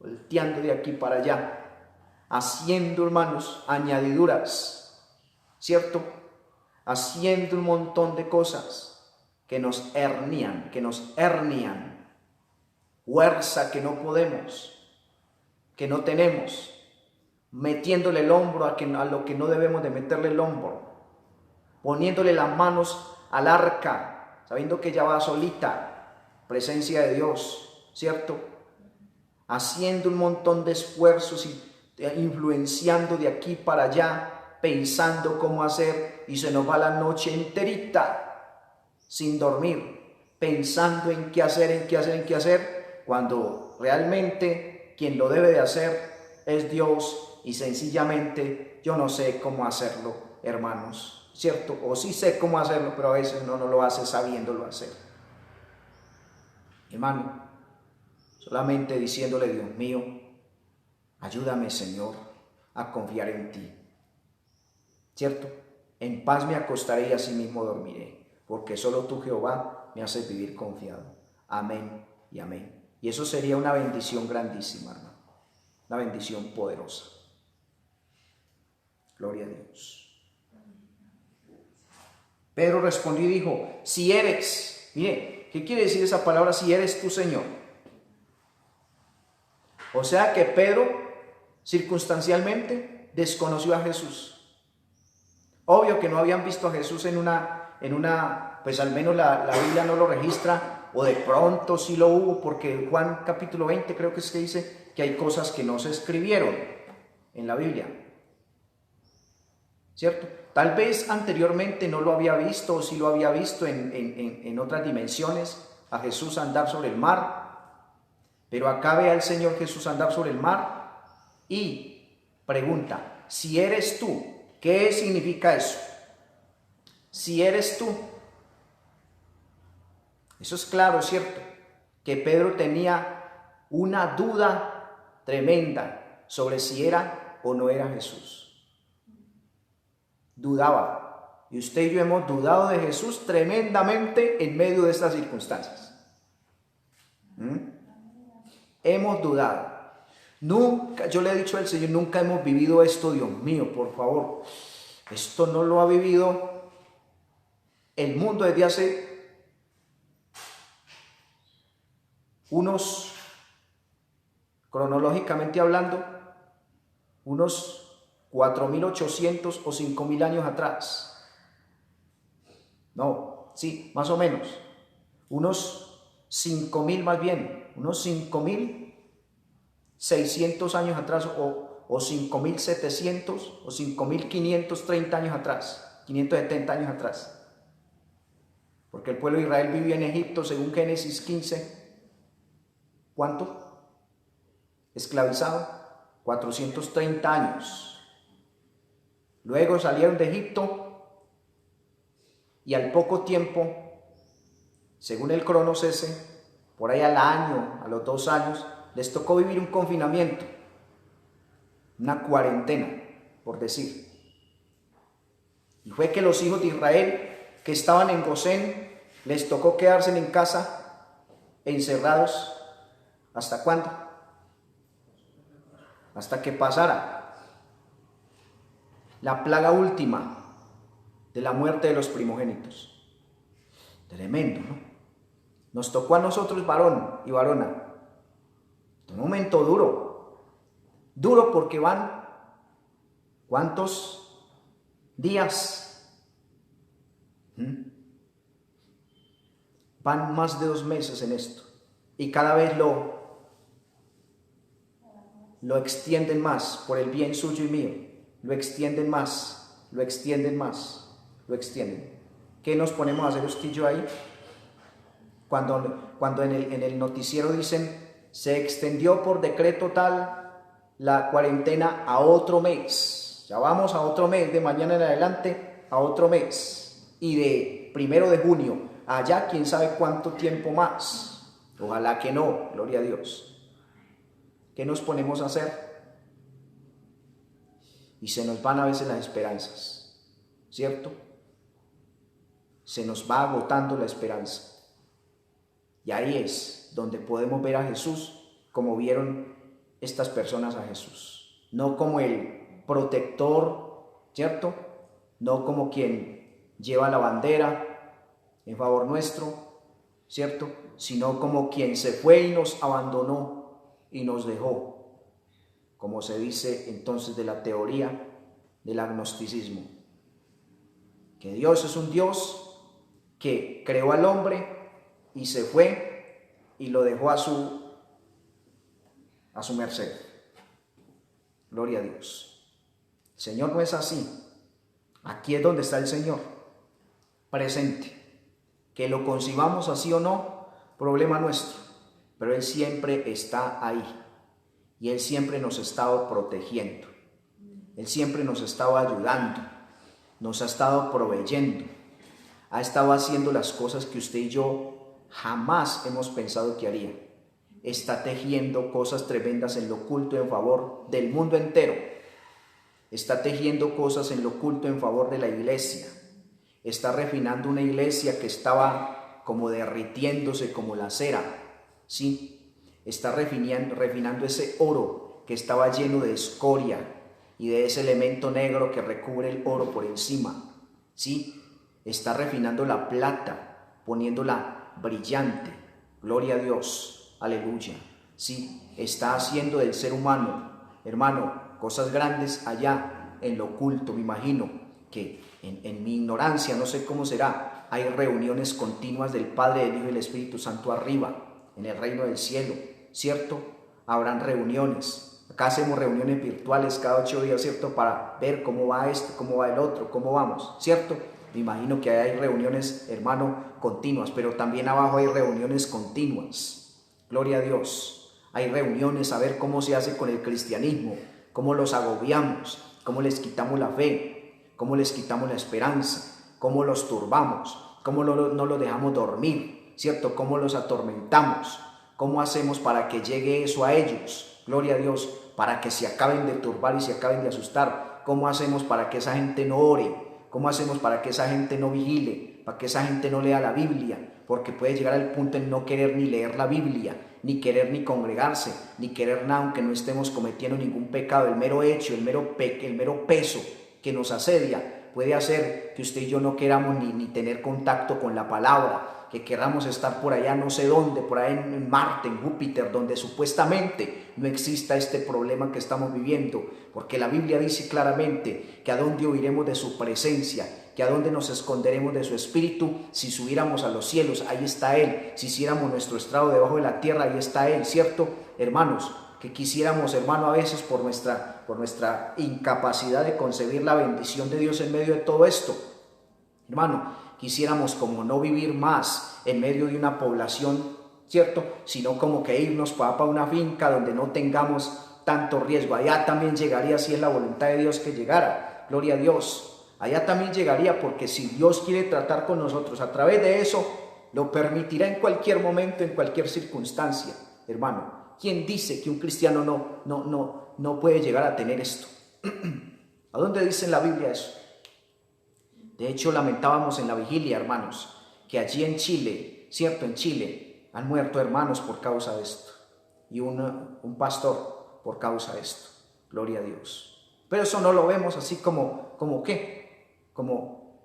volteando de aquí para allá, haciendo, hermanos, añadiduras, ¿cierto? Haciendo un montón de cosas que nos hernian, fuerza que no podemos, que no tenemos, metiéndole el hombro a lo que no debemos de meterle el hombro, poniéndole las manos al arca, sabiendo que ella va solita, presencia de Dios, ¿cierto? Haciendo un montón de esfuerzos y influenciando de aquí para allá, pensando cómo hacer, y se nos va la noche enterita sin dormir, pensando en qué hacer, cuando realmente quien lo debe de hacer es Dios, y sencillamente yo no sé cómo hacerlo, hermanos, ¿cierto? O sí sé cómo hacerlo, pero a veces uno no lo hace sabiéndolo hacer. Hermano, solamente diciéndole: Dios mío, ayúdame, Señor, a confiar en ti, ¿cierto? En paz me acostaré y así mismo dormiré, porque solo tú, Jehová, me haces vivir confiado. Amén y amén. Y eso sería una bendición grandísima, hermano, una bendición poderosa. Gloria a Dios. Pedro respondió y dijo: si eres, mire, ¿qué quiere decir esa palabra? Si eres tú, Señor. O sea que Pedro circunstancialmente desconoció a Jesús. Obvio que no habían visto a Jesús en una, pues al menos la Biblia no lo registra, o de pronto sí lo hubo, porque Juan capítulo 20 creo que es que dice que hay cosas que no se escribieron en la Biblia, ¿cierto? Tal vez anteriormente no lo había visto, o sí lo había visto en otras dimensiones, a Jesús andar sobre el mar. Pero acá ve al Señor Jesús andar sobre el mar y pregunta: si eres tú, ¿qué significa eso? Si eres tú. Eso es claro, ¿cierto? Que Pedro tenía una duda tremenda sobre si era o no era Jesús. Dudaba. Y usted y yo hemos dudado de Jesús tremendamente en medio de estas circunstancias. Hemos dudado. Nunca, yo le he dicho al Señor, nunca hemos vivido esto, Dios mío, por favor. Esto no lo ha vivido el mundo desde hace unos, cronológicamente hablando, unos 4.800 o 5.000 años atrás. No, sí, más o menos. Unos 5.000 más bien, unos 5.600 años atrás, o 5.700 o 5.530 años atrás, 570 años atrás. Porque el pueblo de Israel vivía en Egipto, según Génesis 15, ¿cuánto? Esclavizado, 430 años. Luego salieron de Egipto y al poco tiempo, según el Cronos ese, por ahí al año, a los 2 años, les tocó vivir un confinamiento, una cuarentena, por decir. Y fue que los hijos de Israel que estaban en Gosén, les tocó quedarse en casa, encerrados, ¿hasta cuándo? Hasta que pasara la plaga última de la muerte de los primogénitos. Tremendo, ¿no? Nos tocó a nosotros, varón y varona, un momento duro porque van, ¿cuántos días? Van más de 2 meses en esto, y cada vez lo extienden más por el bien suyo y mío, lo extienden más, lo extienden. ¿Qué nos ponemos a hacer usted y yo ahí? Cuando en el noticiero dicen, se extendió por decreto tal la cuarentena a otro mes. Ya vamos a otro mes, de mañana en adelante a otro mes. Y de 1 de junio, allá quién sabe cuánto tiempo más. Ojalá que no, gloria a Dios. ¿Qué nos ponemos a hacer? Y se nos van a veces las esperanzas, ¿cierto? Se nos va agotando la esperanza. Y ahí es donde podemos ver a Jesús como vieron estas personas a Jesús. No como el protector, ¿cierto? No como quien lleva la bandera en favor nuestro, ¿cierto? Sino como quien se fue y nos abandonó y nos dejó. Como se dice entonces de la teoría del agnosticismo. Que Dios es un Dios que creó al hombre y se fue y lo dejó a su merced. Gloria a Dios. El Señor no es así. Aquí es donde está el Señor, presente. Que lo concibamos así o no, problema nuestro. Pero Él siempre está ahí. Y Él siempre nos ha estado protegiendo. Él siempre nos ha estado ayudando. Nos ha estado proveyendo. Ha estado haciendo las cosas que usted y yo jamás hemos pensado que haría. Está tejiendo cosas tremendas en lo oculto en favor del mundo entero. Está tejiendo cosas en lo oculto en favor de la iglesia. Está refinando una iglesia que estaba como derritiéndose como la cera. Sí. Está refinando ese oro que estaba lleno de escoria y de ese elemento negro que recubre el oro por encima. ¿Sí? Está refinando la plata, poniéndola brillante. Gloria a Dios. Aleluya. Sí, está haciendo del ser humano, hermano, cosas grandes allá en lo oculto. Me imagino que en mi ignorancia, no sé cómo será, hay reuniones continuas del Padre, del Hijo y del Espíritu Santo arriba, en el reino del cielo. ¿Cierto? Habrán reuniones. Acá hacemos reuniones virtuales cada 8 días, ¿cierto? Para ver cómo va esto, cómo va el otro, cómo vamos, ¿cierto? Me imagino que hay reuniones, hermano, continuas, pero también abajo hay reuniones continuas. Gloria a Dios. Hay reuniones a ver cómo se hace con el cristianismo, cómo los agobiamos, cómo les quitamos la fe, cómo les quitamos la esperanza, cómo los turbamos, cómo no los dejamos dormir, ¿cierto? Cómo los atormentamos. ¿Cómo hacemos para que llegue eso a ellos? Gloria a Dios, para que se acaben de turbar y se acaben de asustar. ¿Cómo hacemos para que esa gente no ore? ¿Cómo hacemos para que esa gente no vigile? Para que esa gente no lea la Biblia. Porque puede llegar al punto en no querer ni leer la Biblia, ni querer ni congregarse, ni querer nada, aunque no estemos cometiendo ningún pecado. El mero hecho, el mero peso que nos asedia puede hacer que usted y yo no queramos ni tener contacto con la palabra, que queramos estar por allá no sé dónde, por ahí en Marte, en Júpiter, donde supuestamente no exista este problema que estamos viviendo, porque la Biblia dice claramente que a dónde huiremos de su presencia, que a dónde nos esconderemos de su espíritu. Si subiéramos a los cielos, ahí está Él. Si hiciéramos nuestro estrado debajo de la tierra, ahí está Él, ¿cierto? Hermanos, que quisiéramos, hermano, a veces por nuestra incapacidad de concebir la bendición de Dios en medio de todo esto, hermano, quisiéramos como no vivir más en medio de una población, ¿cierto? Sino como que irnos para una finca donde no tengamos tanto riesgo. Allá también llegaría, si es la voluntad de Dios que llegara, gloria a Dios. Allá también llegaría, porque si Dios quiere tratar con nosotros a través de eso, lo permitirá en cualquier momento, en cualquier circunstancia, hermano. ¿Quién dice que un cristiano no puede llegar a tener esto? ¿A dónde dice en la Biblia eso? De hecho, lamentábamos en la vigilia, hermanos, que allí en Chile, ¿cierto? En Chile han muerto hermanos por causa de esto. Y un pastor por causa de esto. Gloria a Dios. Pero eso no lo vemos así como ¿qué? Como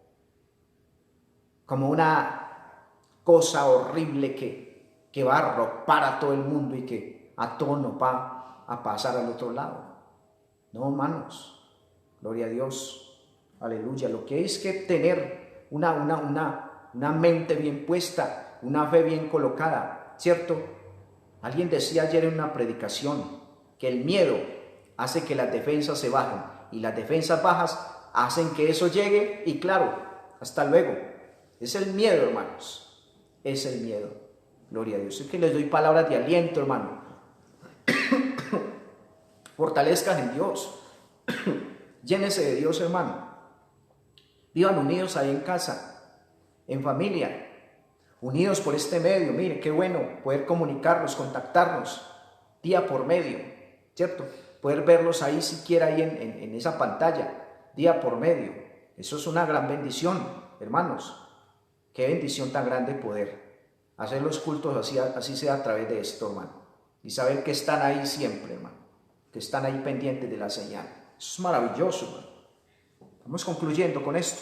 una cosa horrible que va a arropar a todo el mundo y que a todos nos va a pasar al otro lado. No, hermanos. Gloria a Dios. Aleluya. Lo que es que tener una mente bien puesta, una fe bien colocada, ¿cierto? Alguien decía ayer en una predicación que el miedo hace que las defensas se bajen y las defensas bajas hacen que eso llegue y claro, hasta luego. Es el miedo, hermanos. Es el miedo. Gloria a Dios. Es que les doy palabras de aliento, hermano. Fortalezcan en Dios. Llénese de Dios, hermano. Vivan unidos ahí en casa, en familia, unidos por este medio. Mire, qué bueno poder comunicarnos, contactarnos día por medio, ¿cierto? Poder verlos ahí siquiera ahí en esa pantalla, día por medio. Eso es una gran bendición, hermanos. Qué bendición tan grande poder hacer los cultos así sea a través de esto, hermano. Y saber que están ahí siempre, hermano. Que están ahí pendientes de la señal. Eso es maravilloso, hermano. Vamos concluyendo con esto.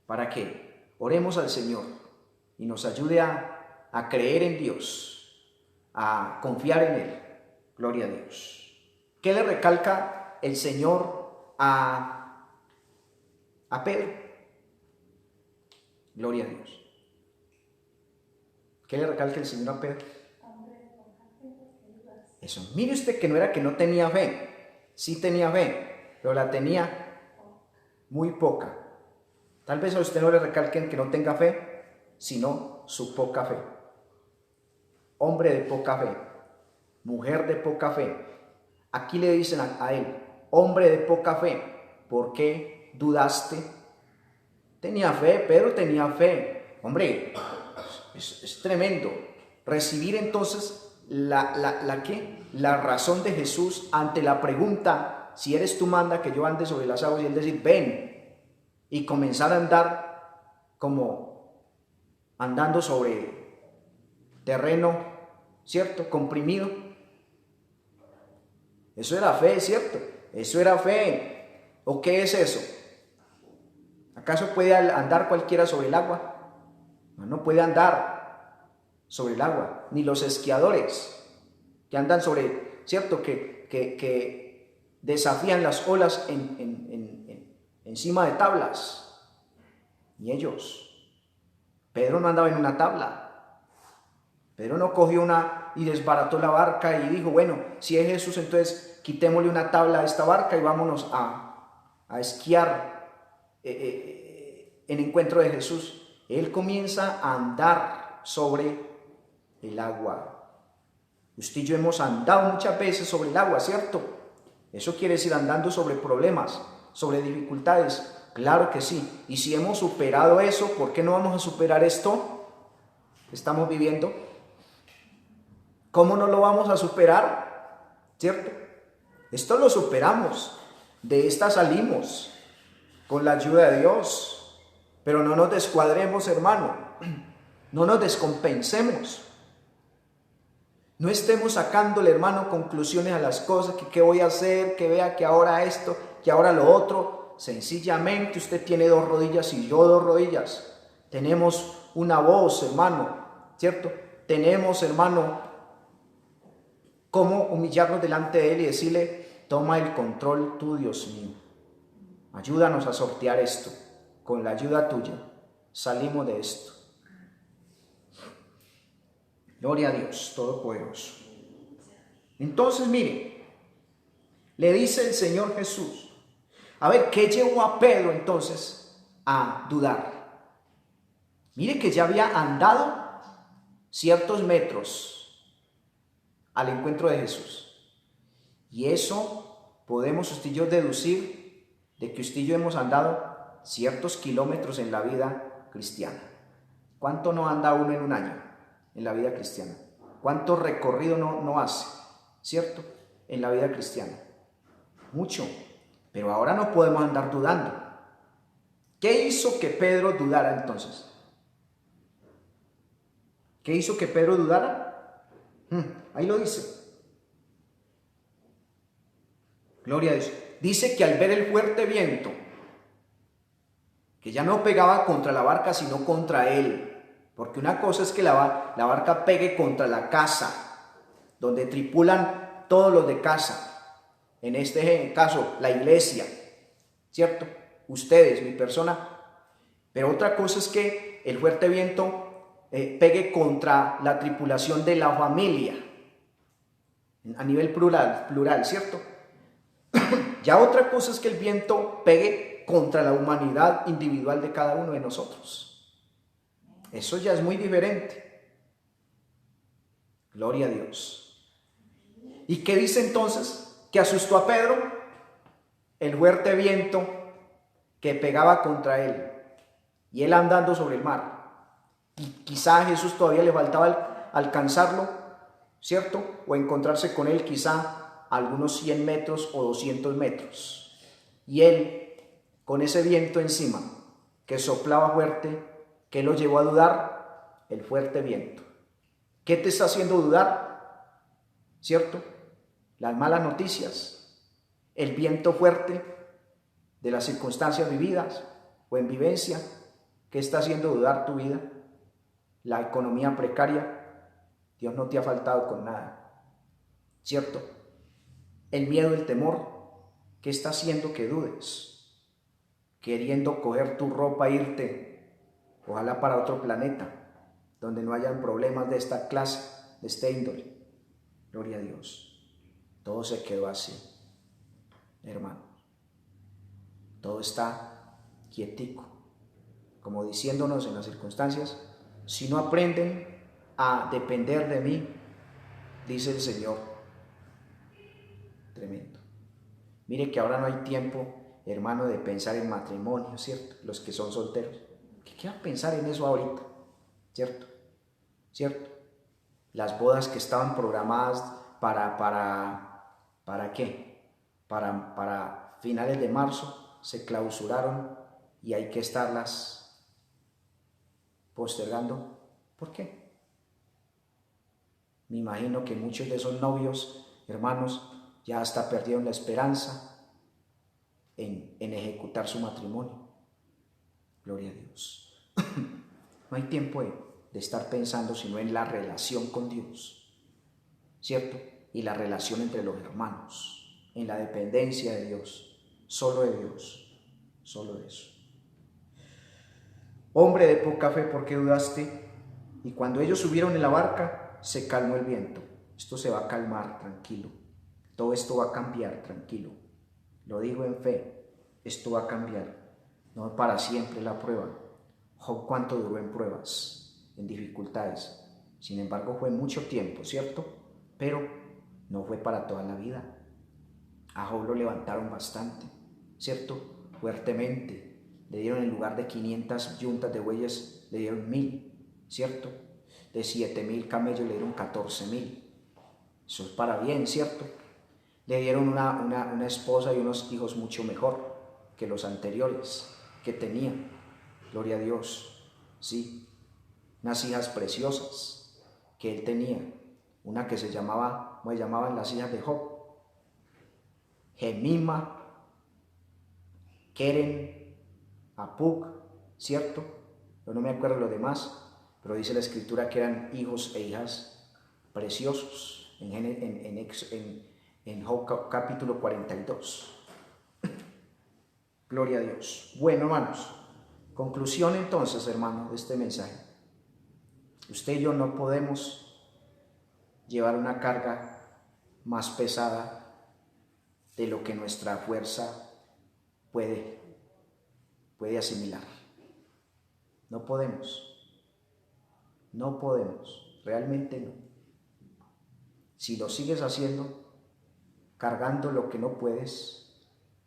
Para que oremos al Señor y nos ayude a creer en Dios, a confiar en Él. Gloria a Dios. ¿Qué le recalca el Señor a Pedro? Gloria a Dios. ¿Qué le recalca el Señor a Pedro? Eso. Mire usted que no era que no tenía fe. Sí tenía fe, pero la tenía muy poca. Tal vez a usted no le recalquen que no tenga fe, sino su poca fe. Hombre de poca fe, mujer de poca fe. Aquí le dicen a él, hombre de poca fe, ¿por qué dudaste? Tenía fe, Pedro tenía fe. Hombre, es tremendo. Recibir entonces la razón de Jesús ante la pregunta, si eres tú, manda que yo ande sobre las aguas, y él decir, ven, y comenzar a andar como andando sobre terreno, ¿cierto? Comprimido. Eso era fe, ¿cierto? Eso era fe. ¿O qué es eso? ¿Acaso puede andar cualquiera sobre el agua? No puede andar sobre el agua, ni los esquiadores que andan sobre, ¿cierto? Que desafían las olas encima de tablas. Ni ellos. Pedro no andaba en una tabla. Pedro no cogió una y desbarató la barca y dijo, bueno, si es Jesús, entonces quitémosle una tabla a esta barca y vámonos a esquiar en encuentro de Jesús. Él comienza a andar sobre el agua. Usted y yo hemos andado muchas veces sobre el agua, ¿cierto? Eso quiere decir andando sobre problemas, sobre dificultades. Claro que sí. Y si hemos superado eso, ¿por qué no vamos a superar esto que estamos viviendo? ¿Cómo no lo vamos a superar? ¿Cierto? Esto lo superamos. De esta salimos con la ayuda de Dios. Pero no nos descuadremos, hermano. No nos descompensemos. No estemos sacándole, hermano, conclusiones a las cosas, que qué voy a hacer, que vea que ahora esto, que ahora lo otro. Sencillamente usted tiene 2 rodillas y yo 2 rodillas. Tenemos una voz, hermano, ¿cierto? Tenemos, hermano, cómo humillarnos delante de Él y decirle, toma el control tú, Dios mío. Ayúdanos a sortear esto. Con la ayuda tuya salimos de esto. Gloria a Dios Todopoderoso. Entonces, mire, le dice el Señor Jesús. A ver, ¿qué llevó a Pedro entonces a dudar? Mire que ya había andado ciertos metros al encuentro de Jesús. Y eso podemos usted y yo deducir de que usted y yo hemos andado ciertos kilómetros en la vida cristiana. ¿Cuánto no anda uno en un año en la vida cristiana? ¿Cuánto recorrido no hace, cierto, en la vida cristiana? Mucho. Pero ahora no podemos andar dudando. ¿Qué hizo que Pedro dudara entonces? ¿Qué hizo que Pedro dudara? Ahí lo dice. Gloria a Dios. Dice que al ver el fuerte viento, que ya no pegaba contra la barca, sino contra él. Porque una cosa es que la barca pegue contra la casa, donde tripulan todos los de casa. En este caso, la iglesia, ¿cierto? Ustedes, mi persona. Pero otra cosa es que el fuerte viento pegue contra la tripulación de la familia. A nivel plural, ¿cierto? Ya otra cosa es que el viento pegue contra la humanidad individual de cada uno de nosotros. Eso ya es muy diferente. Gloria a Dios. ¿Y qué dice entonces? Que asustó a Pedro el fuerte viento que pegaba contra él y él andando sobre el mar. Y quizá a Jesús todavía le faltaba alcanzarlo, ¿cierto? O encontrarse con él quizá a algunos 100 metros o 200 metros. Y él, con ese viento encima, que soplaba fuerte, ¿qué lo llevó a dudar? El fuerte viento. ¿Qué te está haciendo dudar? ¿Cierto? Las malas noticias, el viento fuerte de las circunstancias vividas o en vivencia. ¿Qué está haciendo dudar tu vida? La economía precaria. Dios no te ha faltado con nada, ¿cierto? El miedo, el temor, ¿qué está haciendo que dudes? Queriendo coger tu ropa e irte, ojalá para otro planeta, donde no hayan problemas de esta clase, de este índole. Gloria a Dios. Todo se quedó así, hermano. Todo está quietico, como diciéndonos en las circunstancias, si no aprenden a depender de mí, dice el Señor. Tremendo. Mire que ahora no hay tiempo, hermano, de pensar en matrimonio, ¿cierto? Los que son solteros. ¿Qué quieran pensar en eso ahorita? ¿Cierto? ¿Cierto? Las bodas que estaban programadas ¿para qué? Para finales de marzo se clausuraron y hay que estarlas postergando. ¿Por qué? Me imagino que muchos de esos novios, hermanos, ya hasta perdieron la esperanza en ejecutar su matrimonio. Gloria a Dios. No hay tiempo de estar pensando sino en la relación con Dios, ¿cierto? Y la relación entre los hermanos, en la dependencia de Dios, solo de Dios, solo de eso. Hombre de poca fe, ¿por qué dudaste? Y cuando ellos subieron en la barca, se calmó el viento. Esto se va a calmar, tranquilo. Todo esto va a cambiar, tranquilo. Lo digo en fe, esto va a cambiar. No para siempre la prueba. Job, ¿cuánto duró en pruebas, en dificultades? Sin embargo, fue mucho tiempo, ¿cierto? Pero no fue para toda la vida. A Job lo levantaron bastante, ¿cierto? Fuertemente. Le dieron en lugar de 500 yuntas de bueyes, le dieron 1000, ¿cierto? De 7000 camellos le dieron 14000. Eso es para bien, ¿cierto? Le dieron una esposa y unos hijos mucho mejor que los anteriores que tenían. Gloria a Dios, sí. Unas hijas preciosas que él tenía. Una que ¿cómo se llamaban las hijas de Job? Gemima, Keren, Apuk, ¿cierto? Yo no me acuerdo los demás, pero dice la escritura que eran hijos e hijas preciosos en Job capítulo 42. Gloria a Dios. Bueno, hermanos, conclusión entonces, hermano, de este mensaje. Usted y yo no podemos llevar una carga más pesada de lo que nuestra fuerza puede asimilar. No podemos, realmente no. Si lo sigues haciendo, cargando lo que no puedes,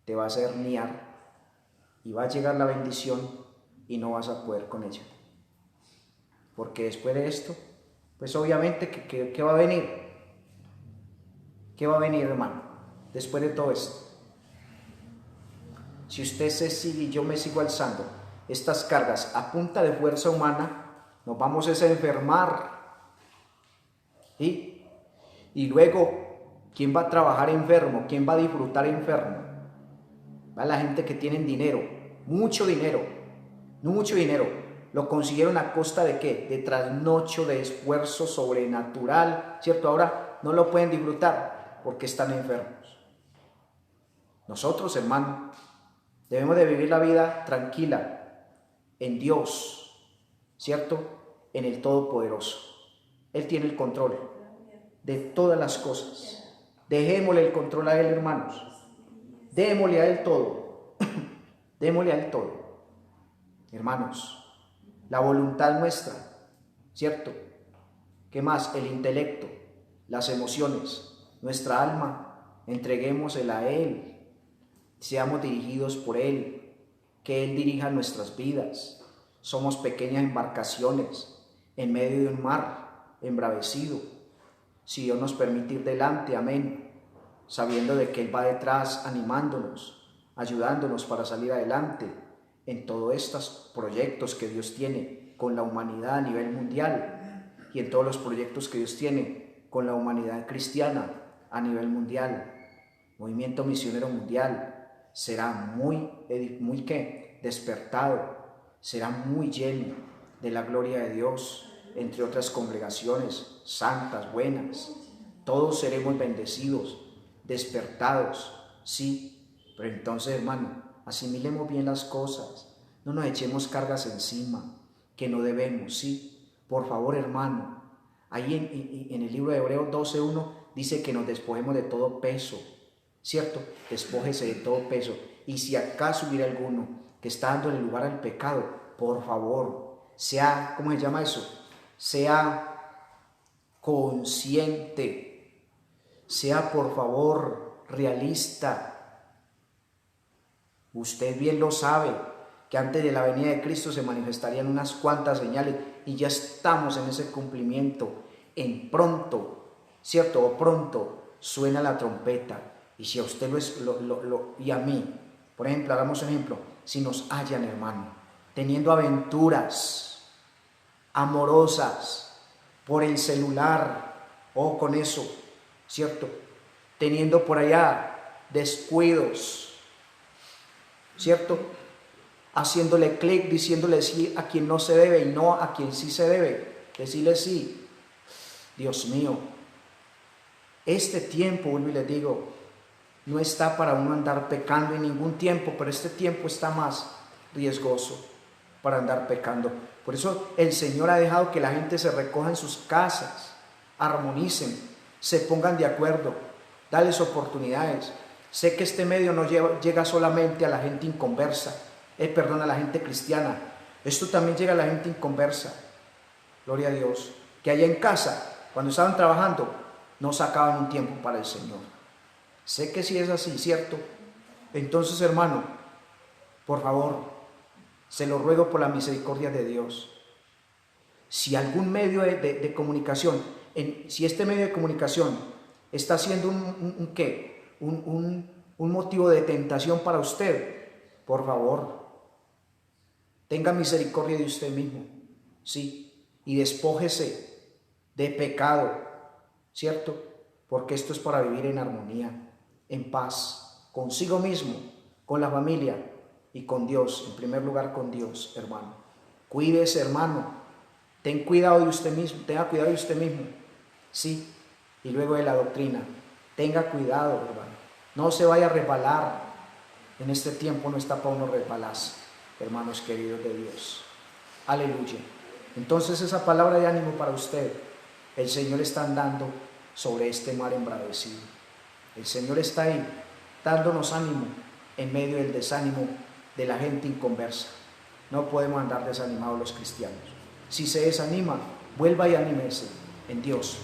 te va a hacer herniar y va a llegar la bendición y no vas a poder con ella. Porque después de esto, pues obviamente, ¿qué va a venir? ¿Qué va a venir, hermano? Después de todo esto. Si usted se sigue y yo me sigo alzando estas cargas a punta de fuerza humana, nos vamos a enfermar. ¿Sí? Y luego, ¿quién va a trabajar enfermo? ¿Quién va a disfrutar enfermo? Va la gente que tienen dinero, mucho dinero. Lo consiguieron a costa de ¿qué? De trasnocho, de esfuerzo sobrenatural, ¿cierto? Ahora no lo pueden disfrutar porque están enfermos. Nosotros, hermano, debemos de vivir la vida tranquila en Dios, ¿cierto? En el Todopoderoso. Él tiene el control de todas las cosas. Dejémosle el control a Él, hermanos. Démosle a Él todo. Démosle a Él todo. Hermanos, la voluntad nuestra, ¿cierto? ¿Qué más? El intelecto, las emociones, nuestra alma, entreguémosela a Él, seamos dirigidos por Él, que Él dirija nuestras vidas. Somos pequeñas embarcaciones en medio de un mar embravecido. Si Dios nos permite ir delante, amén, sabiendo de que Él va detrás animándonos, ayudándonos para salir adelante en todos estos proyectos que Dios tiene con la humanidad a nivel mundial y en todos los proyectos que Dios tiene con la humanidad cristiana a nivel mundial. Movimiento Misionero Mundial será muy despertado, será muy lleno de la gloria de Dios, entre otras congregaciones santas, buenas. Todos seremos bendecidos, despertados, sí, pero entonces, hermano, asimilemos bien las cosas, no nos echemos cargas encima que no debemos, sí, por favor, hermano. Ahí en el libro de Hebreos 12:1 dice que nos despojemos de todo peso, ¿cierto? Despójese de todo peso. Y si acaso hubiera alguno que está dando el lugar al pecado, por favor, sea, ¿cómo se llama eso? Sea consciente, sea por favor realista. Usted bien lo sabe, que antes de la venida de Cristo se manifestarían unas cuantas señales y ya estamos en ese cumplimiento. En pronto, ¿cierto? O pronto suena la trompeta. Y si a usted y a mí, por ejemplo, hagamos un ejemplo, si nos hallan, hermano, teniendo aventuras amorosas por el celular o con eso, ¿cierto? Teniendo por allá descuidos, ¿cierto? Haciéndole clic, diciéndole sí a quien no se debe y no a quien sí se debe, decirle sí. Dios mío, este tiempo, vuelvo y les digo, no está para uno andar pecando en ningún tiempo, pero este tiempo está más riesgoso para andar pecando. Por eso el Señor ha dejado que la gente se recoja en sus casas, armonicen, se pongan de acuerdo, dales oportunidades. Sé que este medio no llega solamente a la gente inconversa, a la gente cristiana. Esto también llega a la gente inconversa. Gloria a Dios. Que allá en casa, cuando estaban trabajando, no sacaban un tiempo para el Señor. Sé que sí es así, ¿cierto? Entonces, hermano, por favor, se lo ruego por la misericordia de Dios. Si algún medio de comunicación, si este medio de comunicación está siendo un motivo de tentación para usted, por favor, tenga misericordia de usted mismo, sí, y despójese de pecado, ¿cierto? Porque esto es para vivir en armonía, en paz, consigo mismo, con la familia y con Dios, en primer lugar con Dios, hermano. Cuídese, hermano, tenga cuidado de usted mismo, sí, y luego de la doctrina, tenga cuidado, hermano, no se vaya a resbalar. En este tiempo no está para uno resbalarse, hermanos queridos de Dios. Aleluya. Entonces esa palabra de ánimo para usted, el Señor está andando sobre este mar embravecido. El Señor está ahí dándonos ánimo en medio del desánimo de la gente inconversa. No podemos andar desanimados los cristianos. Si se desanima, vuelva y anímese en Dios.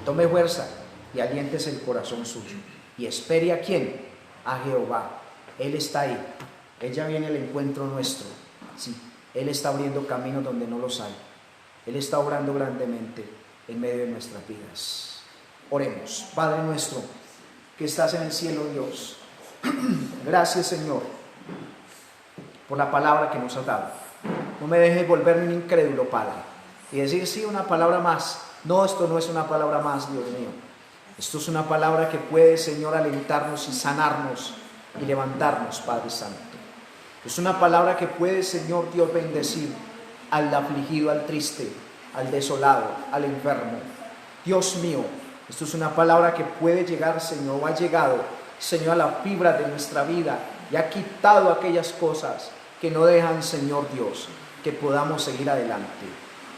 Tome fuerza y aliéntese el corazón suyo. Y espere ¿a quién? A Jehová. Él está ahí. Él ya viene al encuentro nuestro. Sí, Él está abriendo caminos donde no los hay. Él está obrando grandemente en medio de nuestras vidas. Oremos. Padre nuestro, que estás en el cielo, Dios. Gracias, Señor, por la palabra que nos has dado. No me dejes volverme un incrédulo, Padre, y decir sí, una palabra más. No, esto no es una palabra más, Dios mío. Esto es una palabra que puede, Señor, alentarnos y sanarnos y levantarnos, Padre Santo. Es una palabra que puede, Señor Dios, bendecir al afligido, al triste, al desolado, al enfermo. Dios mío, esto es una palabra que puede llegar, Señor, o ha llegado, Señor, a la fibra de nuestra vida y ha quitado aquellas cosas que no dejan, Señor Dios, que podamos seguir adelante.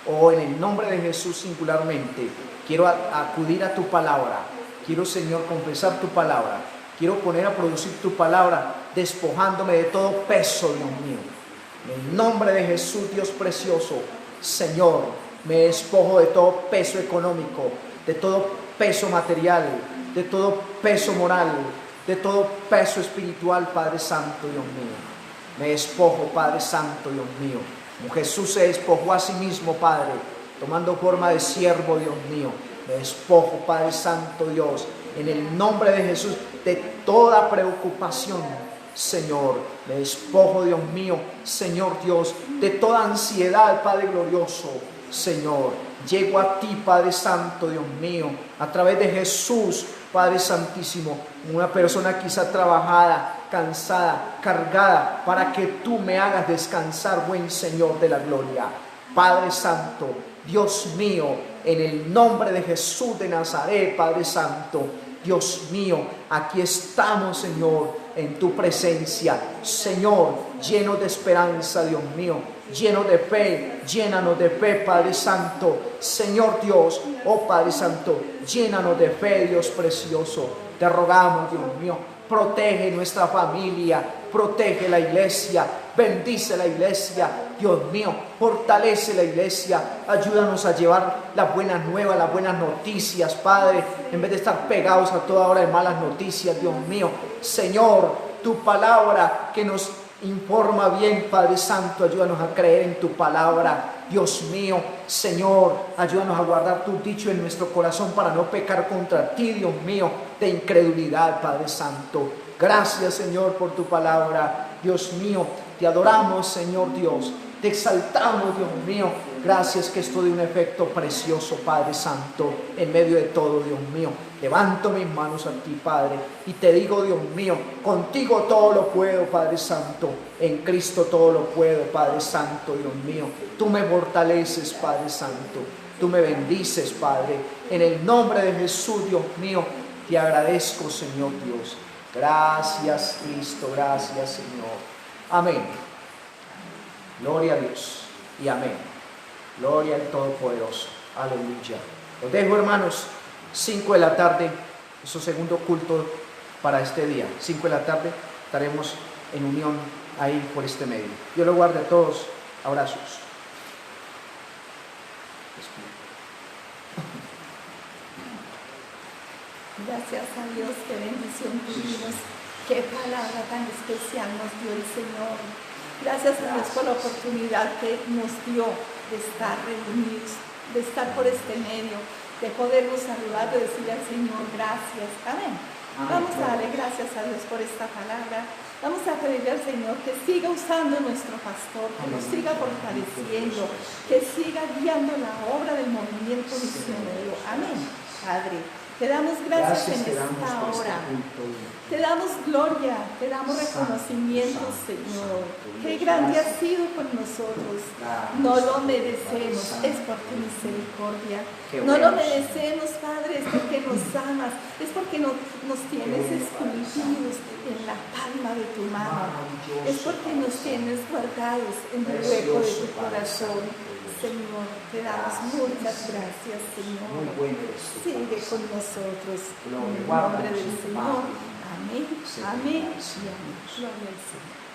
Oh, en el nombre de Jesús singularmente, quiero acudir a tu palabra. Quiero, Señor, confesar tu palabra. Quiero poner a producir tu palabra, despojándome de todo peso, Dios mío. En el nombre de Jesús, Dios precioso, Señor, me despojo de todo peso económico, de todo peso material, de todo peso moral, de todo peso espiritual, Padre Santo, Dios mío. Me despojo, Padre Santo, Dios mío. Como Jesús se despojó a sí mismo, Padre, tomando forma de siervo, Dios mío. Me despojo, Padre Santo, Dios, en el nombre de Jesús, de toda preocupación, Señor. Me despojo, Dios mío, Señor Dios, de toda ansiedad, Padre glorioso, Señor. Llego a ti, Padre Santo, Dios mío, a través de Jesús, Padre Santísimo, una persona quizá trabajada, cansada, cargada, para que tú me hagas descansar, buen Señor de la gloria. Padre Santo, Dios mío, en el nombre de Jesús de Nazaret, Padre Santo, Dios mío, aquí estamos, Señor, en tu presencia, Señor, lleno de esperanza, Dios mío, lleno de fe, llénanos de fe, Padre Santo, Señor Dios, oh Padre Santo, llénanos de fe, Dios precioso, te rogamos, Dios mío, protege nuestra familia, protege la iglesia, bendice la iglesia, Dios mío, fortalece la iglesia, ayúdanos a llevar las buenas nuevas, las buenas noticias, Padre, en vez de estar pegados a toda hora de malas noticias, Dios mío, Señor, tu palabra que nos informa bien, Padre Santo, ayúdanos a creer en tu palabra, Dios mío, Señor, ayúdanos a guardar tu dicho en nuestro corazón para no pecar contra ti, Dios mío, de incredulidad, Padre Santo. Gracias, Señor, por tu palabra, Dios mío, te adoramos, Señor Dios, te exaltamos, Dios mío. Gracias que esto de un efecto precioso, Padre Santo, en medio de todo, Dios mío. Levanto mis manos a ti, Padre, y te digo, Dios mío, contigo todo lo puedo, Padre Santo. En Cristo todo lo puedo, Padre Santo, Dios mío. Tú me fortaleces, Padre Santo. Tú me bendices, Padre. En el nombre de Jesús, Dios mío, te agradezco, Señor Dios. Gracias, Cristo. Gracias, Señor. Amén. Gloria a Dios y amén. Gloria al Todopoderoso. Aleluya. Los dejo, hermanos, 5 de la tarde, nuestro segundo culto para este día. 5 de la tarde estaremos en unión ahí por este medio. Dios lo guarde a todos. Abrazos. Gracias a Dios, qué bendición tuvimos, qué palabra tan especial nos dio el Señor. Gracias a Dios por la oportunidad que nos dio de estar reunidos, de estar por este medio, de podernos saludar, de decirle al Señor gracias. Amén. Vamos a darle gracias a Dios por esta palabra. Vamos a pedirle al Señor que siga usando nuestro pastor, que nos siga fortaleciendo, que siga guiando la obra del movimiento misionero. Amén. Padre, te damos gracias en esta hora. Te damos gloria, te damos reconocimiento, Señor. Qué grande has sido con nosotros. No lo merecemos, es por tu misericordia. No lo merecemos, Padre, es porque nos amas, es porque nos tienes esculpidos en la palma de tu mano. Es porque nos tienes guardados en el hueco de tu corazón. Señor, te damos muchas gracias, Señor. Sigue con nosotros en el nombre del Señor. Amén, amén y amén. Gloria al Señor.